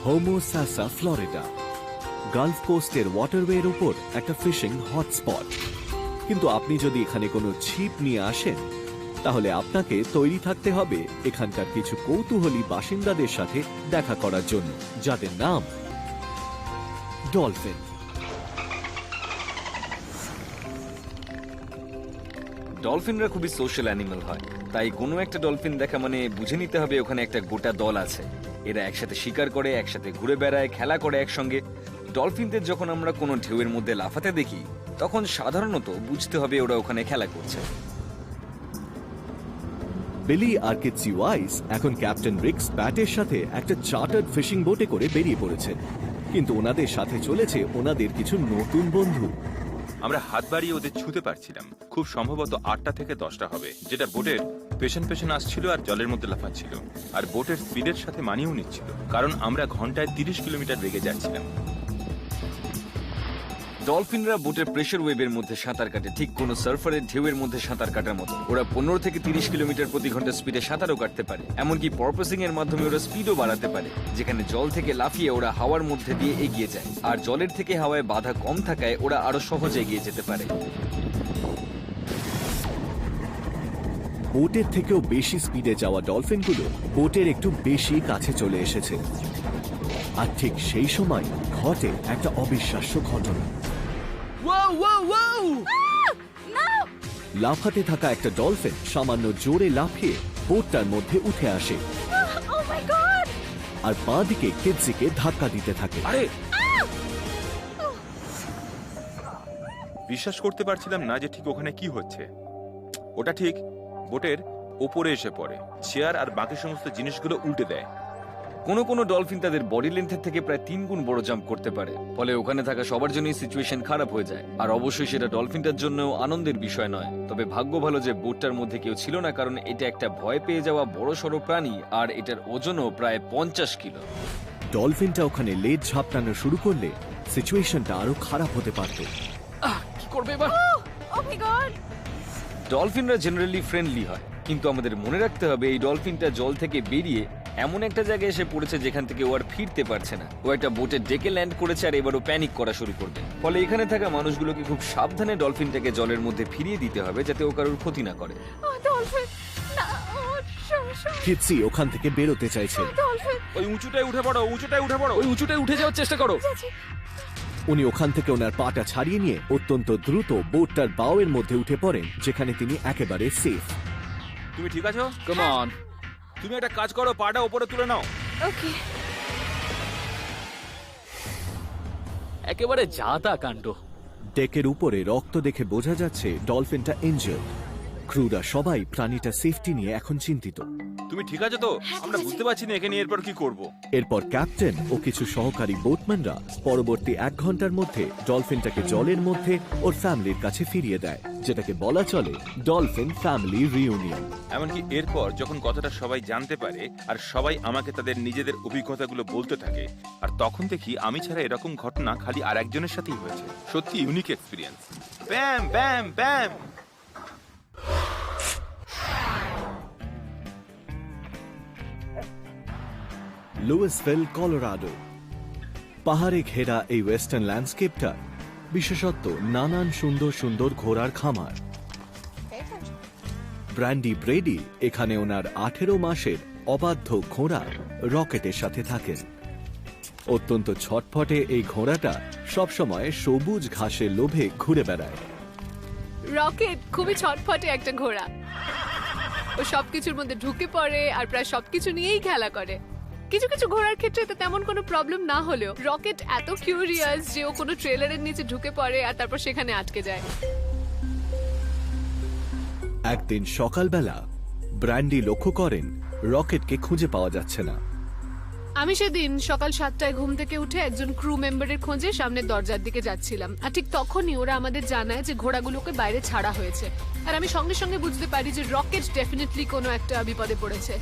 হোমোসাসা, ফ্লোরিডা, গালফ কোস্টের ওয়াটারওয়ের উপর একটা ফিশিং হটস্পট। কিন্তু আপনি যদি এখানে কোনো ছিপ নিয়ে আসেন তাহলে আপনাকে তৈরি থাকতে হবে এখানকার কিছু কৌতূহলী বাসিন্দাদের সাথে দেখা করার জন্য, যাদের নাম ডলফিন। ডলফিনরা খুবই সোশ্যাল অ্যানিমাল হয়, তাই কোনো একটা ডলফিন দেখা মানে বুঝে নিতে হবে ওখানে একটা গোটা দল আছে। এরা একসাথে শিকার করে, একসাথে ঘুরে বেড়ায়, খেলা করে একসঙ্গে। ডলফিনদের যখন আমরা কোনো ঢেউয়ের মধ্যে লাফাতে দেখি তখন সাধারণত বুঝতে হবে ওরা ওখানে খেলা করছে। বিলি আর কিটসি ওয়াইস এখন ক্যাপ্টেন রিক্স প্যাটের সাথে একটা চার্টার্ড ফিশিং বোটে করে বেরিয়ে পড়েছেন, কিন্তু ওনাদের সাথে চলেছে ওনাদের কিছু নতুন বন্ধু। আমরা হাত বাড়িয়ে ওদের ছুঁতে পারছিলাম। খুব সম্ভবত 8টা থেকে 10টা হবে, যেটা বোটের পেছন পেছন আসছিল আর জলের মধ্যে লাফাচ্ছিল, আর বোটের স্পিডের সাথে মানিয়েও নিচ্ছিল, কারণ আমরা ঘন্টায় 30 কিলোমিটার বেগে যাচ্ছিলাম। ডলফিনরা বোটের প্রেসার ওয়েভের মধ্যে সাঁতার কাটে, ঠিক কোনো সার্ফারের ঢেউয়ের মধ্যে সাঁতার কাটার মতো। ওরা 15 থেকে 30 কিলোমিটার প্রতি ঘন্টা স্পিডে সাঁতারও কাটতে পারে। এমনকি পরপসিং এর মাধ্যমে ওরা স্পিডও বাড়াতে পারে, যেখানে জল থেকে লাফিয়ে ওরা হাওয়ার মধ্যে দিয়ে এগিয়ে যায়, আর জলের থেকে হাওয়ায় বাধা কম থাকায় ওরা আরো সহজে এগিয়ে যেতে পারে। বোটের থেকেও বেশি স্পিডে যাওয়া ডলফিনগুলো বোটের একটু বেশি কাছে চলে এসেছে, আর ঠিক সেই সময় ঘটে একটা অবিশ্বাস্য ঘটনা। লাফাতে থাকা একটা ডলফিন সামান্য জোরে লাফিয়ে বোটটার মধ্যে উঠে আসে আর বাঁ দিকে কিটসিকে ধাক্কা দিতে থাকে। আরে বিশ্বাস করতে পারছিলাম না যে ঠিক ওখানে কি হচ্ছে। ওটা ঠিক বোটের ওপরে এসে পড়ে, চেয়ার আর বাকি সমস্ত জিনিসগুলো উল্টে দেয়। কোনো কোনো ডলফিন তাদের বডি লেন্থের থেকে প্রায় 3 গুণ বড় জাম্প করতে পারে, ফলে ওখানে থাকা সবার জন্যই সিচুয়েশন খারাপ হয়ে যায়। আর অবশ্যই সেটা ডলফিনটার জন্য আনন্দের বিষয় নয়। তবে ভাগ্য ভালো যে বোটটার মধ্যে কেউ ছিল না, কারণ এটা একটা ভয় পেয়ে যাওয়া বড় সড়ো প্রাণী, আর এটার ওজনও প্রায় 50 কিলো। ডলফিনটা ওখানে লেজ ঝাপটানো শুরু করলে সিচুয়েশনটা আরো খারাপ হতে পারত। কি করবে এবার? ডলফিনরা জেনারেলি ফ্রেন্ডলি হয়, কিন্তু আমাদের মনে রাখতে হবে এই ডলফিনটা জল থেকে বেরিয়ে এমন একটা জায়গায় এসে পড়েছে যেখান থেকে ও আর ফিরতে পারছে না। ও একটা বোটের ডেকে ল্যান্ড করেছে, আর এবারও প্যানিক করা শুরু করবে। ফলে এখানে থাকা মানুষগুলোকে খুব সাবধানে ডলফিনটাকে জলের মধ্যে ফিরিয়ে দিতে হবে, যাতে ও কারোর ক্ষতি না করে। কিটসি ওখান থেকে বেরোতে চাইছে। ওই উঁচুটায় উঠে পড়ো, উঁচুটায় উঠে পড়ো। ওই উঁচুটায় উঠে যাওয়ার চেষ্টা করো। উনি ওখান থেকে ওনার পাটা ছাড়িয়ে নিয়ে অত্যন্ত দ্রুত বোটটার বাওয়ের মধ্যে উঠে পড়েন, যেখানে তিনি একেবারে সেফ। তুমি ঠিক আছো? Come on. তুমি একটা কাজ করো, পাটা উপরে তুলে নাও। একেবারে যা-তা কাণ্ড। ডেকের উপরে রক্ত দেখে বোঝা যাচ্ছে ডলফিনটা ইনজার্ড। ক্রুরা সবাই প্রাণীটা সেফটি নিয়ে এখন চিন্তিত। তুমি ঠিক আছো তো? আমরা বুঝতে পারছি না এখানে এরপর কি করব। এরপর ক্যাপ্টেন ও কিছু সহকারী বোটম্যানরা পরবর্তী 1 ঘন্টার মধ্যে ডলফিনটাকে জলের মধ্যে ওর ফ্যামিলির কাছে ফিরিয়ে দেয়, যেটাকে বলা চলে ডলফিন ফ্যামিলি রিউনিয়ন। এমনকি এরপর যখন কথাটা সবাই জানতে পারে আর সবাই আমাকে তাদের নিজেদের অভিজ্ঞতাগুলো বলতে থাকে, আর তখন দেখি আমি ছাড়া এরকম ঘটনা খালি আর একজনের সাথেই হয়েছে। সত্যি ইউনিক এক্সপিরিয়েন্স। ব্যাম ব্যাম ব্যাম। Louisville, Colorado. পাহাড়ে ঘেরা এই ওয়েস্টার্ন ল্যান্ডস্কেপটা বিশেষত্ব নানান সুন্দর সুন্দর ঘোড়ার খামার। ব্র্যান্ডি ব্রেডি এখানে ওনার 18 মাসের অবাধ্য ঘোড়া রকেটের সাথে থাকেন। অত্যন্ত ছটফটে এই ঘোড়াটা সবসময় সবুজ ঘাসের লোভে ঘুরে বেড়ায়। রকেট খুবই ছটফটে একটা ঘোড়া। ও সবকিছুর মধ্যে ঢুকে পড়ে আর প্রায় সবকিছু নিয়েই খেলা করে। কিছু কিছু ঘোড়ার ক্ষেত্রে তো তেমন কোনো প্রবলেম না হলেও রকেট এত কিউরিয়াস যে ও কোনো ট্রেলারের নিচে ঢুকে পড়ে আর তারপর সেখানে আটকে যায়। একদিন সকালবেলা ব্র্যান্ডি লক্ষ্য করেন রকেটকে খুঁজে পাওয়া যাচ্ছে না। আমি সেদিন সকাল 7টায় ঘুম থেকে উঠে একজন ক্রু মেম্বারের খোঁজে সামনের দরজার দিকে যাচ্ছিলাম, আর ঠিক তখনই ওরা আমাদের জানায় যে ঘোড়াগুলোকে বাইরে ছাড়া হয়েছে। আর আমি সঙ্গে সঙ্গে বুঝতে পারি যে রকেট ডেফিনেটলি কোনো একটা বিপদে পড়েছে।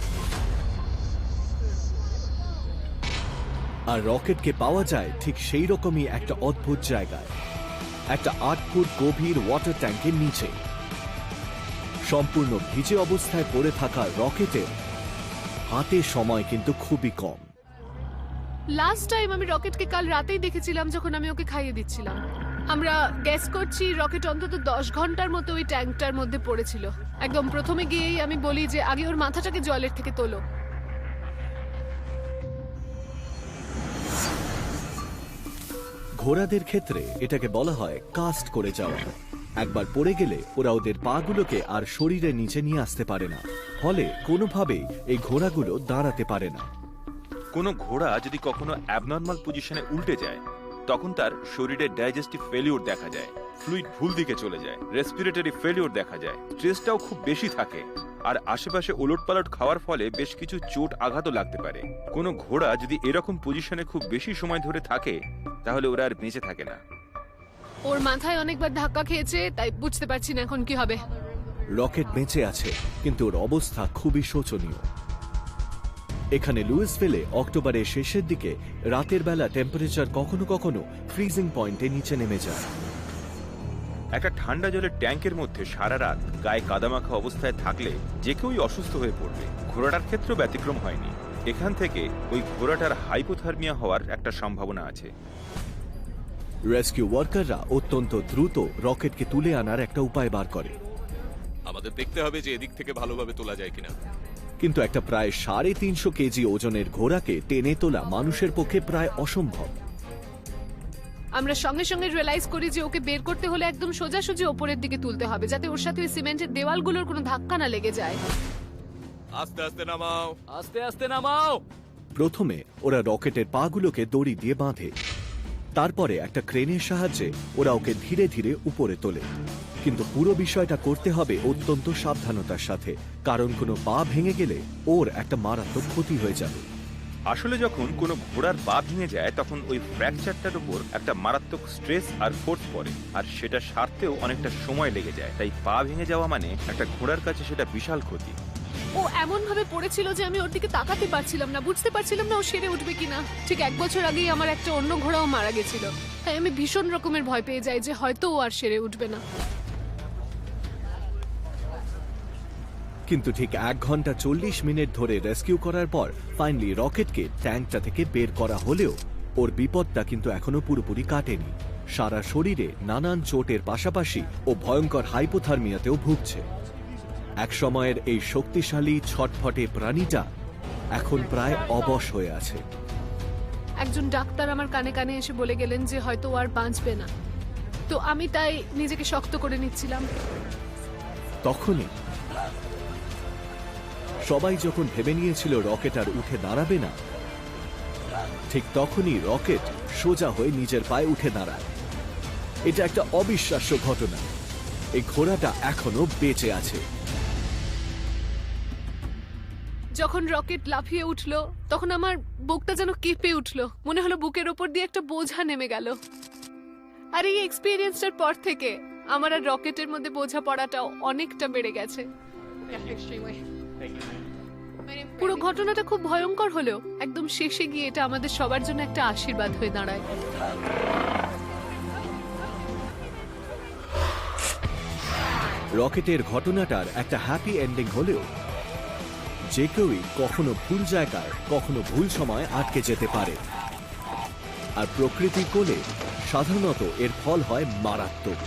আর রকেটকে পাওয়া যায় ঠিক সেই রকমই একটা অদ্ভুত জায়গায়, একটা 8 ফুট গভীর ওয়াটার ট্যাঙ্কের নিচে। সম্পূর্ণ ভিজে অবস্থায় পড়ে থাকা রকেটের হাতে সময় কিন্তু খুবই কম। লাস্ট টাইম আমি রকেটকে কাল রাতেই দেখেছিলাম যখন আমি ওকে খাইয়ে দিচ্ছিলাম। আমরা গ্যাস করছি রকেট অন্তত 10 ঘন্টার মতো ওই ট্যাঙ্কটার মধ্যে পড়েছিল। একদম প্রথমে গিয়েই আমি বলি যে আগে ওর মাথাটাকে জলের থেকে তোলো। ঘোড়াদের ক্ষেত্রে এটাকে বলা হয় কাস্ট করে যাওয়া। একবার পড়ে গেলে ওরা ওদের পাগুলোকে আর শরীরের নিচে নিয়ে আসতে পারে না, ফলে কোনোভাবেই এই ঘোড়াগুলো দাঁড়াতে পারে না। কোনো ঘোড়া যদি কখনো অ্যাবনর্মাল পজিশনে উল্টে যায় তখন তার শরীরে ডাইজেস্টিভ ফেলিওর দেখা যায়, ফ্লুইড ভুল দিকে চলে যায়, রেসপিরেটরি ফেলিওর দেখা যায়, স্ট্রেসটাও খুব বেশি থাকে, আর আশেপাশে ওলটপালট খাওয়ার ফলে বেশ কিছু চোট আঘাতও লাগতে পারে। কোনো ঘোড়া যদি এরকম পজিশনে খুব বেশি সময় ধরে থাকে তাহলে ওরা আর বেঁচে থাকে না। ওর মাথায় অনেকবার ধাক্কা খেয়েছে, তাই বুঝতে পারছি না এখন কি হবে। রকেট বেঁচে আছে, কিন্তু ওর অবস্থা খুবই শোচনীয়। এখানে লুইসভিলে অক্টোবরের শেষের দিকে রাতের বেলা টেম্পারেচার কখনো কখনো ফ্রিজিং পয়েন্টে নিচে নেমে যায়। একটা ঠান্ডা জলের ট্যাঙ্কের মধ্যে সারা রাত গায়ে কাদামাখা অবস্থায় থাকলে যে কেউই অসুস্থ হয়ে পড়বে। ঘোড়াটার ক্ষেত্রেও ব্যতিক্রম হয়নি। এখান থেকে ওই ঘোড়াটার হাইপোথার্মিয়া হওয়ার একটা সম্ভাবনা আছে। রেস্কিউ ওয়ার্কাররা অত্যন্ত দ্রুত রকেটকে তুলে আনার একটা উপায় বার করে, আমাদের দেখতে হবে যে এদিক থেকে ভালোভাবে তোলা যায় কিনা। কিন্তু একটা প্রায় 350 কেজি ওজনের ঘোড়াকে টেনে তোলা মানুষের পক্ষে প্রায় অসম্ভব। আমরা সঙ্গে সঙ্গে রিয়েলাইজ করি যে ওকে বের করতে হলে একদম সোজাসুজি ওপরের দিকে তুলতে হবে, যাতে ওর সাথে ওই সিমেন্টের দেওয়ালগুলোর কোনো ধাক্কা না লেগে যায়। আস্তে আস্তে নামাও, আস্তে আস্তে নামাও। প্রথমে ওরা রকেটের পাগুলোকে দড়ি দিয়ে বাঁধে, তারপরে একটা ক্রেনের সাহায্যে ওরা ওকে ধীরে ধীরে উপরে তোলে। কিন্তু পুরো বিষয়টা করতে হবে অত্যন্ত সাবধানতার সাথে, কারণ কোনো পা ভেঙে গেলে ওর একটা মারাত্মক ক্ষতি হয়ে যাবে। আসলে যখন কোনো ঘোড়ার পা ভেঙে যায় তখন ওই ফ্র্যাকচারটার উপর একটা মারাত্মক স্ট্রেস আর ফোর্স পড়ে, আর সেটা সারতেও অনেকটা সময় লেগে যায়। তাই পা ভেঙে যাওয়া মানে একটা ঘোড়ার কাছে সেটা বিশাল ক্ষতি। ও এমন ভাবে পড়েছিল যে আমি ওর দিকে তাকাতে পারছিলাম না, বুঝতে পারছিলাম না ও সেরে উঠবে কিনা। ঠিক 1 বছর আগেই আমার একটা অন্য ঘোড়াও মারা গেছিল, তাই আমি ভীষণ রকমের ভয় পেয়ে যাই যে হয়তো ও আর সেরে উঠবে না। কিন্তু ঠিক 1 ঘন্টা 40 মিনিট ধরে রেস্কিউ করার পর ফাইনালি রকেটকে ট্যাঙ্কটা থেকে বের করা হলেও ওর বিপদটা কিন্তু এখনো পুরোপুরি কাটেনি। সারা শরীরে নানান চোটের পাশাপাশি ও ভয়ঙ্কর হাইপোথার্মিয়াতেও ভুগছে। এক সময়ের এই শক্তিশালী ছটফটে প্রাণীটা এখন প্রায় অবশ হয়ে আছে। একজন ডাক্তার আমার কানে কানে এসে বলে গেলেন যে হয়তো ও আর বাঁচবে না, তো আমি তাই নিজেকে শক্ত করে নিচ্ছিলাম। তখনই সবাই যখন ভেবে নিয়েছিল রকেট আর উঠে দাঁড়াবে না, ঠিক তখনই রকেট সোজা হয়ে নিজের পায়ে উঠে দাঁড়ায়। এটা একটা অবিশ্বাস্য ঘটনা। এই ঘোড়াটা এখনো বেঁচে আছে। যখন রকেট লাফিয়ে উঠলো তখন আমার বুকটা যেন কেঁপে উঠলো, মনে হলো বুকের ওপর দিয়ে একটা বোঝা নেমে গেল। আর এই এক্সপিরিয়েন্সটার পর থেকে আমার আর রকেটের মধ্যে বোঝা পড়াটাও অনেকটা বেড়ে গেছে। পুরো ঘটনাটা খুব ভয়ঙ্কর হলেও একদম শেষে গিয়ে এটা আমাদের সবার জন্য একটা আশীর্বাদ হয়ে দাঁড়ায়। রকেটের ঘটনাটার একটা হ্যাপি এন্ডিং হলেও যে কেউই কখনো ভুল জায়গায় কখনো ভুল সময় আটকে যেতে পারে, আর প্রকৃতির কোলে সাধারণত এর ফল হয় মারাত্মক।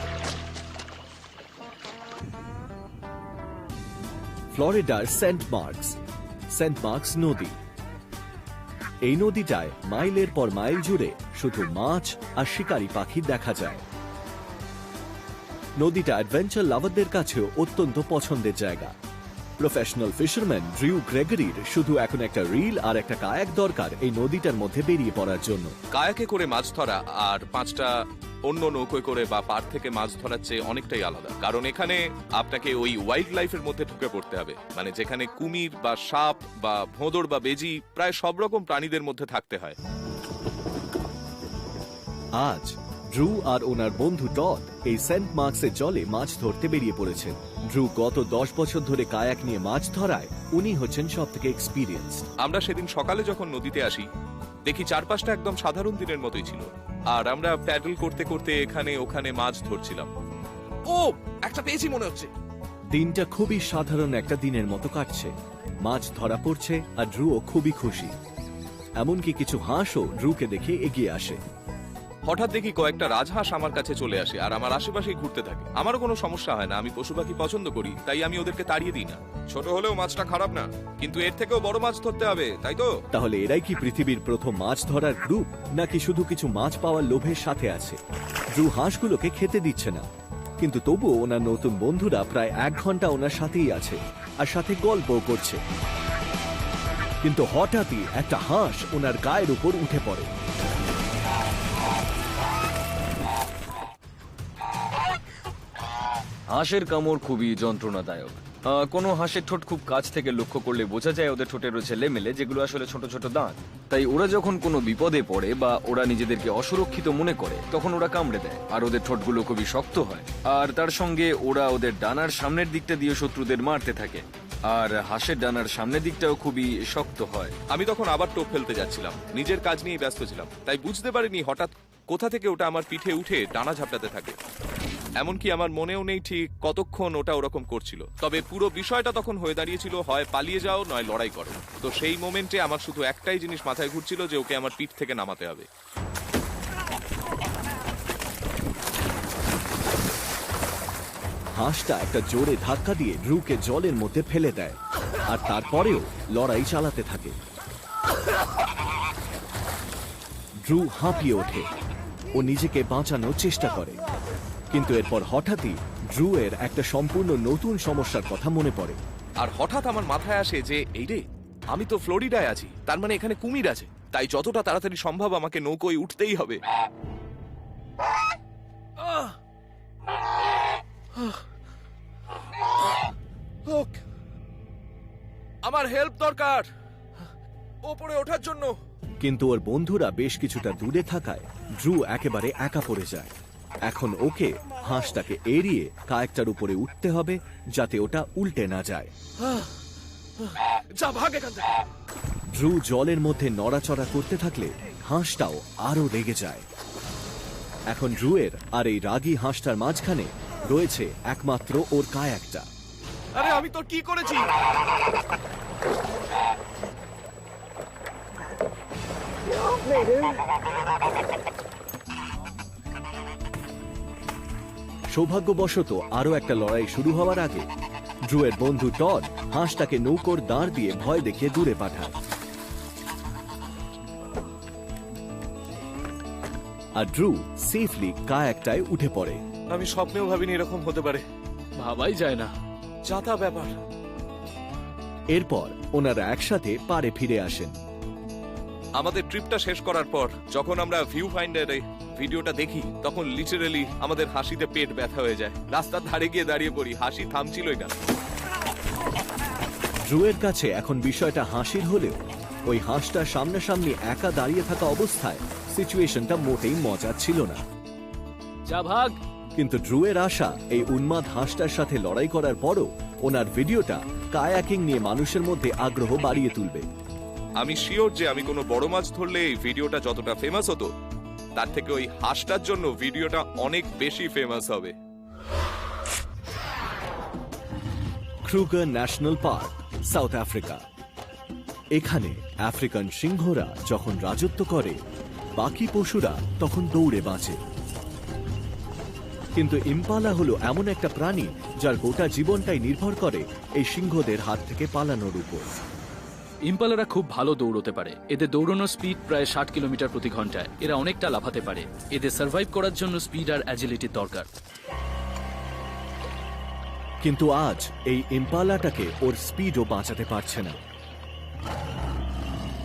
ফ্লোরিডার সেন্ট মার্কস নদী। এই নদীটায় মাইলের পর মাইল জুড়ে শুধু মাছ আর শিকারী পাখি দেখা যায়। নদীটা অ্যাডভেঞ্চার লাভারদের কাছেও অত্যন্ত পছন্দের জায়গা। প্রফেশনাল ফিশারম্যান ড্রিউ গ্রেগরির শুধু এখন একটা রিল আর একটা কায়াক দরকার এই নদীটার মধ্যে বেরিয়ে পড়ার জন্য। কায়াকে করে মাছ ধরা আর 5টা অন্য নৌকোয় করে বা পার থেকে মাছ ধরার চেয়ে অনেকটাই আলাদা, কারণ এখানে আপনাকে ওই ওয়াইল্ড লাইফের মধ্যে ঢুকে পড়তে হবে, মানে যেখানে কুমির বা সাপ বা ভোঁদড় বা বেজি প্রায় সব রকম প্রাণীদের মধ্যে থাকতে হয়। আজ ড্রু আর ওনার বন্ধু টড এই সেন্ট মার্কসের জলে মাছ ধরতে বেরিয়ে পড়েছেন। ড্রু গত 10 বছর ধরে কায়াক নিয়ে মাছ ধরায় উনি হচ্ছেন সব থেকে এক্সপিরিয়েন্স। আমরা সেদিন সকালে যখন নদীতে আসি দেখি চারপাশটা একদম সাধারণ দিনের মতোই ছিল, আর আমরা প্যাডেল করতে করতে এখানে ওখানে মাছ ধরছিলাম। ও একটা পেয়েছি মনে হচ্ছে। দিনটা খুবই সাধারণ একটা দিনের মতো কাটছে। মাছ ধরা পড়ছে আর ড্রুও খুবই খুশি। এমনকি কিছু হাঁসও ড্রুকে দেখে এগিয়ে আসে। হঠাৎ দেখি কয়েকটা রাজহাঁস আমার কাছে চলে আসে আর আমার আশেপাশেই ঘুরতে থাকে। আমারও কোনো সমস্যা হয় না, আমি পশু পাখি পছন্দ করি, তাই আমি ওদেরকে তাড়িয়ে দিই না। ছোট হলেও মাছটা খারাপ না, কিন্তু এর থেকেও বড় মাছ ধরতে হবে, তাই তো? তাহলে এরাই কি পৃথিবীর প্রথম মাছ ধরার গ্রুপ, নাকি শুধু কিছু মাছ পাওয়ার লোভের সাথে আছে? ড্রু হাঁসগুলোকে খেতে দিচ্ছে না, কিন্তু তবুও ওনার নতুন বন্ধুরা প্রায় 1 ঘন্টা ওনার সাথেই আছে আর সাথে গল্পও করছে। কিন্তু হঠাৎই একটা হাঁস ওনার গায়ের উপর উঠে পড়ে। হাঁসের কামড় খুবই যন্ত্রণাদায়ক। কোনো হাঁসের ঠোঁট খুব কাছ থেকে লক্ষ্য করলে বোঝা যায় ওদের ঠোঁটে রয়েছে লেমেলে, যেগুলো আসলে ছোট ছোট দাঁত। তাই ওরা যখন কোনো বিপদে পড়ে বা ওরা নিজেদেরকে অসুরক্ষিত মনে করে তখন ওরা কামড়ে দেয়, আর ওদের ঠোঁটগুলো খুবই শক্ত হয়। আর তার সঙ্গে ওরা ওদের ডানার সামনের দিকটা দিয়ে শত্রুদের মারতে থাকে, আর হাঁসের ডানার সামনের দিকটাও খুবই শক্ত হয়। আমি তখন আবার টোপ ফেলতে যাচ্ছিলাম, নিজের কাজ নিয়ে ব্যস্ত ছিলাম, তাই বুঝতে পারিনি হঠাৎ কোথা থেকে ওটা আমার পিঠে উঠে ডানা ঝাপটাতে থাকে। এমনকি আমার মনেও নেই ঠিক কতক্ষণ ওটা ওরকম করছিল। তবে পুরো বিষয়টা তখন হয়ে দাঁড়িয়েছিল হয় পালিয়ে যাও নয় লড়াই করো। তো সেই মোমেন্টে আমার শুধু একটাই জিনিস মাথায় ঘুরছিল যে ওকে আমার পিঠ থেকে নামাতে হবে। হাঁসটা একটা জোরে ধাক্কা দিয়ে ড্রুকে জলের মধ্যে ফেলে দেয়, আর তারপরেও লড়াই চালাতে থাকে। ড্রু হাঁপিয়ে ওঠে, ও নিজেকে বাঁচানোর চেষ্টা করে, কিন্তু এরপর হঠাৎই ড্রু এর একটা সম্পূর্ণ নতুন সমস্যার কথা মনে পড়ে। আর হঠাৎ আমার মাথায় আসে যে এই রে, আমি তো ফ্লোরিডায় আছি, তার মানে এখানে কুমির আছে, তাই যতটা তাড়াতাড়ি সম্ভব আমাকে নৌকোয় উঠতেই হবে। আমার হেল্প দরকার ওপরে ওঠার জন্য। কিন্তু ওর বন্ধুরা বেশ কিছুটা দূরে থাকায় ড্রু একেবারে একা পড়ে যায়। এখন ওকে হাঁসটাকে এড়িয়ে কায়েকটার উপরে উঠতে হবে, যাতে ওটা উল্টে না যায়। যা ভাগ এখান থেকে। ড্রু জলের মধ্যে নড়াচড়া করতে থাকলে হাঁসটাও আরো রেগে যায়। এখন ড্রুয়ের আর এই রাগী হাঁসটার মাঝখানে রয়েছে একমাত্র ওর কায়াকটা। আরে আমি তো কি করেছি? সৌভাগ্যবশত আরো একটা লড়াই শুরু হওয়ার আগে ড্রুয়ের বন্ধু টড হাঁসটাকে নৌকোর দাঁড় দিয়ে ভয় দেখিয়ে দূরে পাঠায়, আর ড্রু সেফলি কায়াকটায় উঠে পড়ে। আমি স্বপ্নেও ভাবিনি এরকম হতে পারে। ভাবাই যায় না। যা তা ব্যাপার। এরপর ওনারা একসাথে পাড়ে ফিরে আসেন। আমাদের ট্রিপটা শেষ করার পর যখন আমরা ভিউ ফাইন্ডারে ভিডিওটা দেখি তখন লিটারালি আমাদের হাসিতে পেট ব্যথা হয়ে যায়। রাস্তার ধারে গিয়ে দাঁড়িয়ে পড়ি, হাসি থামছিলই না। ড্রুয়ের কাছে এখন বিষয়টা হাসির হলেও ওই হাঁসটা সামনাসামনি একা দাঁড়িয়ে থাকা অবস্থায় সিচুয়েশনটা মোটেই মজার ছিল না। যা ভাগ। কিন্তু ড্রুয়ের আশা এই উন্মাদ হাঁসটার সাথে লড়াই করার পরও ওনার ভিডিওটা কায়াকিং নিয়ে মানুষের মধ্যে আগ্রহ বাড়িয়ে তুলবে। আমি শিওর যে আমি কোনো বড় মাছ ধরলে এই ভিডিওটা যতটা ফেমাস হতো তার থেকে ওই হাঁসটার জন্য ভিডিওটা অনেক বেশি ফেমাস হবে। Kruger national park, south Africa. এখানে আফ্রিকান সিংহরা যখন রাজত্ব করে বাকি পশুরা তখন দৌড়ে বাঁচে। কিন্তু ইম্পালা হলো এমন একটা প্রাণী যার গোটা জীবনটাই নির্ভর করে এই সিংহদের হাত থেকে পালানোর উপর। ইম্পালারা খুব ভালো দৌড়তে পারে। এদের দৌড়ানোর স্পিড প্রায় 60 কিলোমিটার প্রতি ঘন্টায়। এরা অনেকটা লাফাতে পারে। এদের সার্ভাইভ করার জন্য স্পিড আর অ্যাজিলিটির দরকার। কিন্তু আজ এই ইম্পালাটাকে ওর স্পিডও বাঁচাতে পারছে না।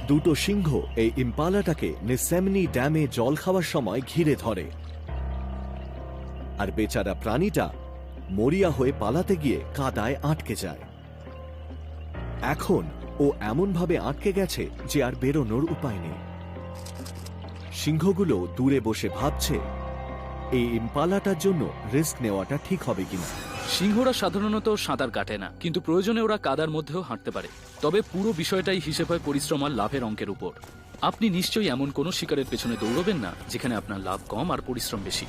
দুটো সিংহ এই ইম্পালাটাকে নিসেমনি ড্যামে জল খাওয়ার সময় ঘিরে ধরে, আর বেচারা প্রাণীটা মরিয়া হয়ে পালাতে গিয়ে কাদায় আটকে যায়। এখন ও এমনভাবে আটকে গেছে যে আর বেরোনোর উপায় নেই। সিংহগুলো দূরে বসে ভাবছে এই ইম্পালাটার জন্য রিস্ক নেওয়াটা ঠিক হবে কিনা। সিংহরা সাধারণত সাঁতার কাটে না, কিন্তু প্রয়োজনে ওরা কাদার মধ্যেও হাঁটতে পারে। তবে পুরো বিষয়টাই হিসেব হয় পরিশ্রম আর লাভের অঙ্কের উপর। আপনি নিশ্চয়ই এমন কোনো শিকারের পেছনে দৌড়বেন না যেখানে আপনার লাভ কম আর পরিশ্রম বেশি।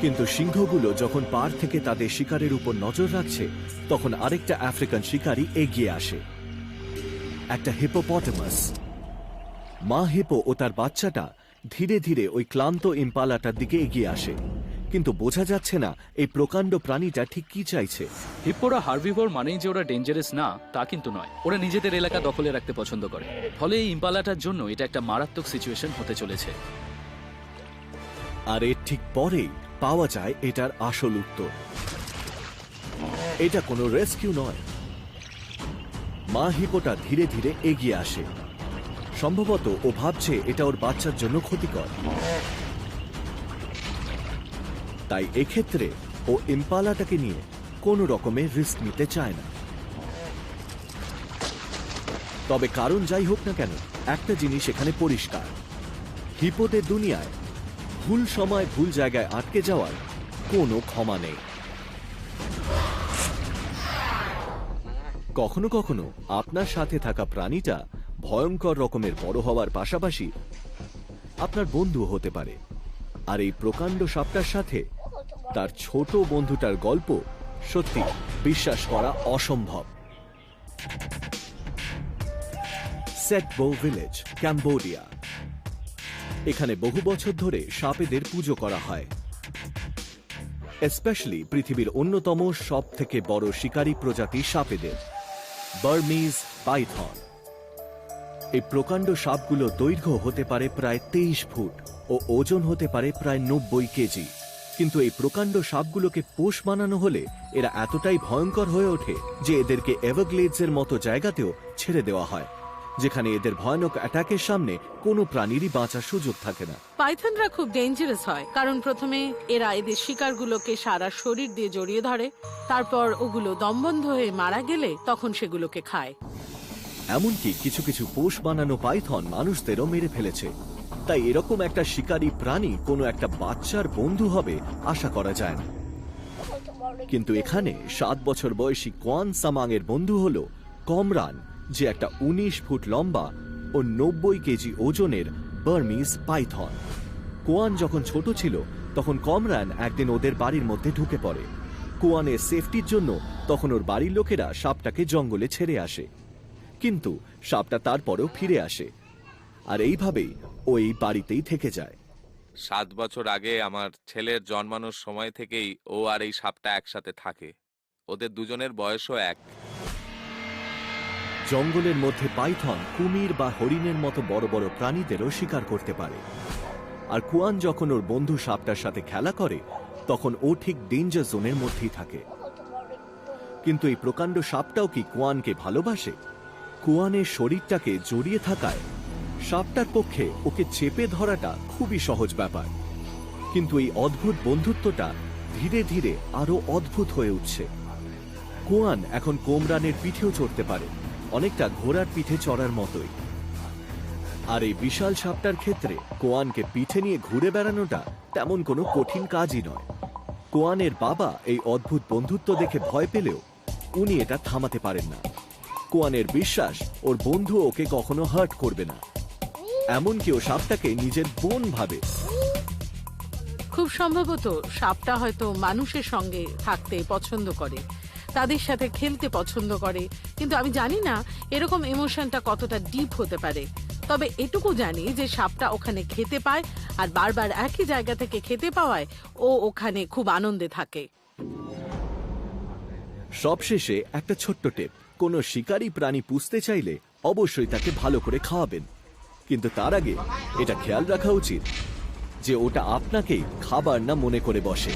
কিন্তু সিংহগুলো যখন পাড় থেকে তাদের শিকারের উপর নজর রাখছে তখন আরেকটা আফ্রিকান শিকারী এগিয়ে আসে, একটা হিপোপটেমাস। মা হিপো ও তার বাচ্চাটা ধীরে ধীরে ওই ক্লান্ত ইম্পালাটার দিকে এগিয়ে আসে, কিন্তু বোঝা যাচ্ছে না এই প্রকাণ্ড প্রাণীটা ঠিক কি চাইছে। হিপ্পোরা হার্বিভোর মানেই যে ওরা ডেঞ্জারাস না তা কিন্তু নয়, ওরা নিজেদের এলাকা দখলে রাখতে পছন্দ করে। ফলে এই ইম্পালাটার জন্য এটা একটা মারাত্মক সিচুয়েশন হতে চলেছে। আর এর ঠিক পরেই পাওয়া যায় এটার আসল উত্তর। এটা কোনো রেস্কিউ নয়। মা হিপোটা ধীরে ধীরে এগিয়ে আসে। সম্ভবত ও ভাবছে এটা ওর বাচ্চার জন্য ক্ষতিকর, তাই এক্ষেত্রে ও ইম্পালাটাকে নিয়ে কোনো রকমের রিস্ক নিতে চায় না। তবে কারণ যাই হোক না কেন, একটা জিনিস এখানে পরিষ্কার, হিপোদের দুনিয়ায় ভুল সময় ভুল জায়গায় আটকে যাওয়ার কোনো ক্ষমা নেই। কখনো কখনো আপনার সাথে থাকা প্রাণীটা ভয়ঙ্কর রকমের বড় হওয়ার পাশাপাশি আপনার বন্ধু হতে পারে। আর এই প্রকাণ্ড সাপটার সাথে তার ছোট বন্ধুটার গল্প সত্যি বিশ্বাস করা অসম্ভব। সেট বো ভিলেজ, ক্যাম্বোডিয়া। এখানে বহু বছর ধরে সাপেদের পুজো করা হয়। স্পেশালি পৃথিবীর অন্যতম সব থেকে বড় শিকারী প্রজাতি সাপেদের, বার্মিজ পাইথন। এই প্রকাণ্ড সাপগুলো দৈর্ঘ্য হতে পারে প্রায় 23 ফুট ও ওজন হতে পারে প্রায় 90 কেজি। কিন্তু এই প্রকাণ্ড সাপগুলোকে পোষ মানানো হলে এরা এতটাই ভয়ঙ্কর হয়ে ওঠে যে এদেরকে এভারগ্লেডসের মতো জায়গাতেও ছেড়ে দেওয়া হয়, যেখানে এদের ভয়ানক অ্যাটাকের সামনে কোনো প্রাণীরই বাঁচার সুযোগ থাকে না। পাইথনরা খুব ডেঞ্জারাস হয়, কারণ প্রথমে এরা এদের শিকারগুলোকে সারা শরীর দিয়ে জড়িয়ে ধরে, তারপর ওগুলো দমবন্ধ হয়ে মারা গেলে তখন সেগুলোকে খায়। এমনকি কিছু কিছু পোষ বানানো পাইথন মানুষদেরও মেরে ফেলেছে। তাই এরকম একটা শিকারী প্রাণী কোনো একটা বাচ্চার বন্ধু হবে আশা করা যায় না। কিন্তু এখানে 7 বছর বয়সী কোয়ান সামাং এর বন্ধু হলো কমরান, যে একটা 19 ফুট লম্বা ও 90 কেজি ওজনের বার্মিজ পাইথন। কোয়ান যখন ছোট ছিল তখন কমরান একদিন ওদের বাড়ির মধ্যে ঢুকে পড়ে। কোয়ানের সেফটির জন্য তখন ওর বাড়ির লোকেরা সাপটাকে জঙ্গলে ছেড়ে আসে, কিন্তু সাপটা তারপরেও ফিরে আসে, আর এইভাবেই ওই বাড়িতেই থেকে যায়। 7 বছর আগে আমার ছেলের জন্মানোর সময় থেকেই ও আর এই সাপটা একসাথে থাকে। ওদের দুজনের বয়সও এক। জঙ্গলের মধ্যে পাইথন কুমির বা হরিণের মতো বড় বড় প্রাণীদেরও শিকার করতে পারে। আর কুয়ান যখন ওর বন্ধু সাপটার সাথে খেলা করে তখন ও ঠিক ডেঞ্জার জোনের মধ্যেই থাকে। কিন্তু এই প্রকাণ্ড সাপটাও কি কুয়ানকে ভালোবাসে? কুয়ানের শরীরটাকে জড়িয়ে থাকায় সাপটার পক্ষে ওকে চেপে ধরাটা খুবই সহজ ব্যাপার। কিন্তু এই অদ্ভুত বন্ধুত্বটা ধীরে ধীরে আরো অদ্ভুত হয়ে উঠছে। কুয়ান এখন কোমরানের পিঠেও চড়তে পারে, অনেকটা ঘোড়ার পিঠে চড়ার মতোই। আর এই বিশাল সাপটার ক্ষেত্রে কোয়ানকে পিঠে নিয়ে ঘুরে বেড়ানোটা তেমন কোনো কঠিন কাজই নয়। কোয়ানের বাবা এই অদ্ভুত বন্ধুত্ব দেখে ভয় পেলেও উনি এটা থামাতে পারেন না। কোয়ানের বিশ্বাস ওর বন্ধু ওকে কখনো হার্ট করবে না, এমনকি ও সাপটাকে নিজের বোন ভাবে। খুব সম্ভবত সাপটা হয়তো মানুষের সঙ্গে থাকতে পছন্দ করে, তাদের সাথে খেলতে পছন্দ করে, কিন্তু আমি জানি না এরকম ইমোশনটা কতটা ডিপ হতে পারে। তবে এটুকু জানি যে সাপটা ওখানে খেতে পায়, আর বারবার একই জায়গা থেকে খেতে পাওয়ায় ও ওখানে খুব আনন্দে থাকে। সবশেষে একটা ছোট্ট টিপ, কোনো শিকারী প্রাণী পুষতে চাইলে অবশ্যই তাকে ভালো করে খাওয়াবেন, কিন্তু তার আগে এটা খেয়াল রাখা উচিত যে ওটা আপনাকেই খাবার না মনে করে বসে।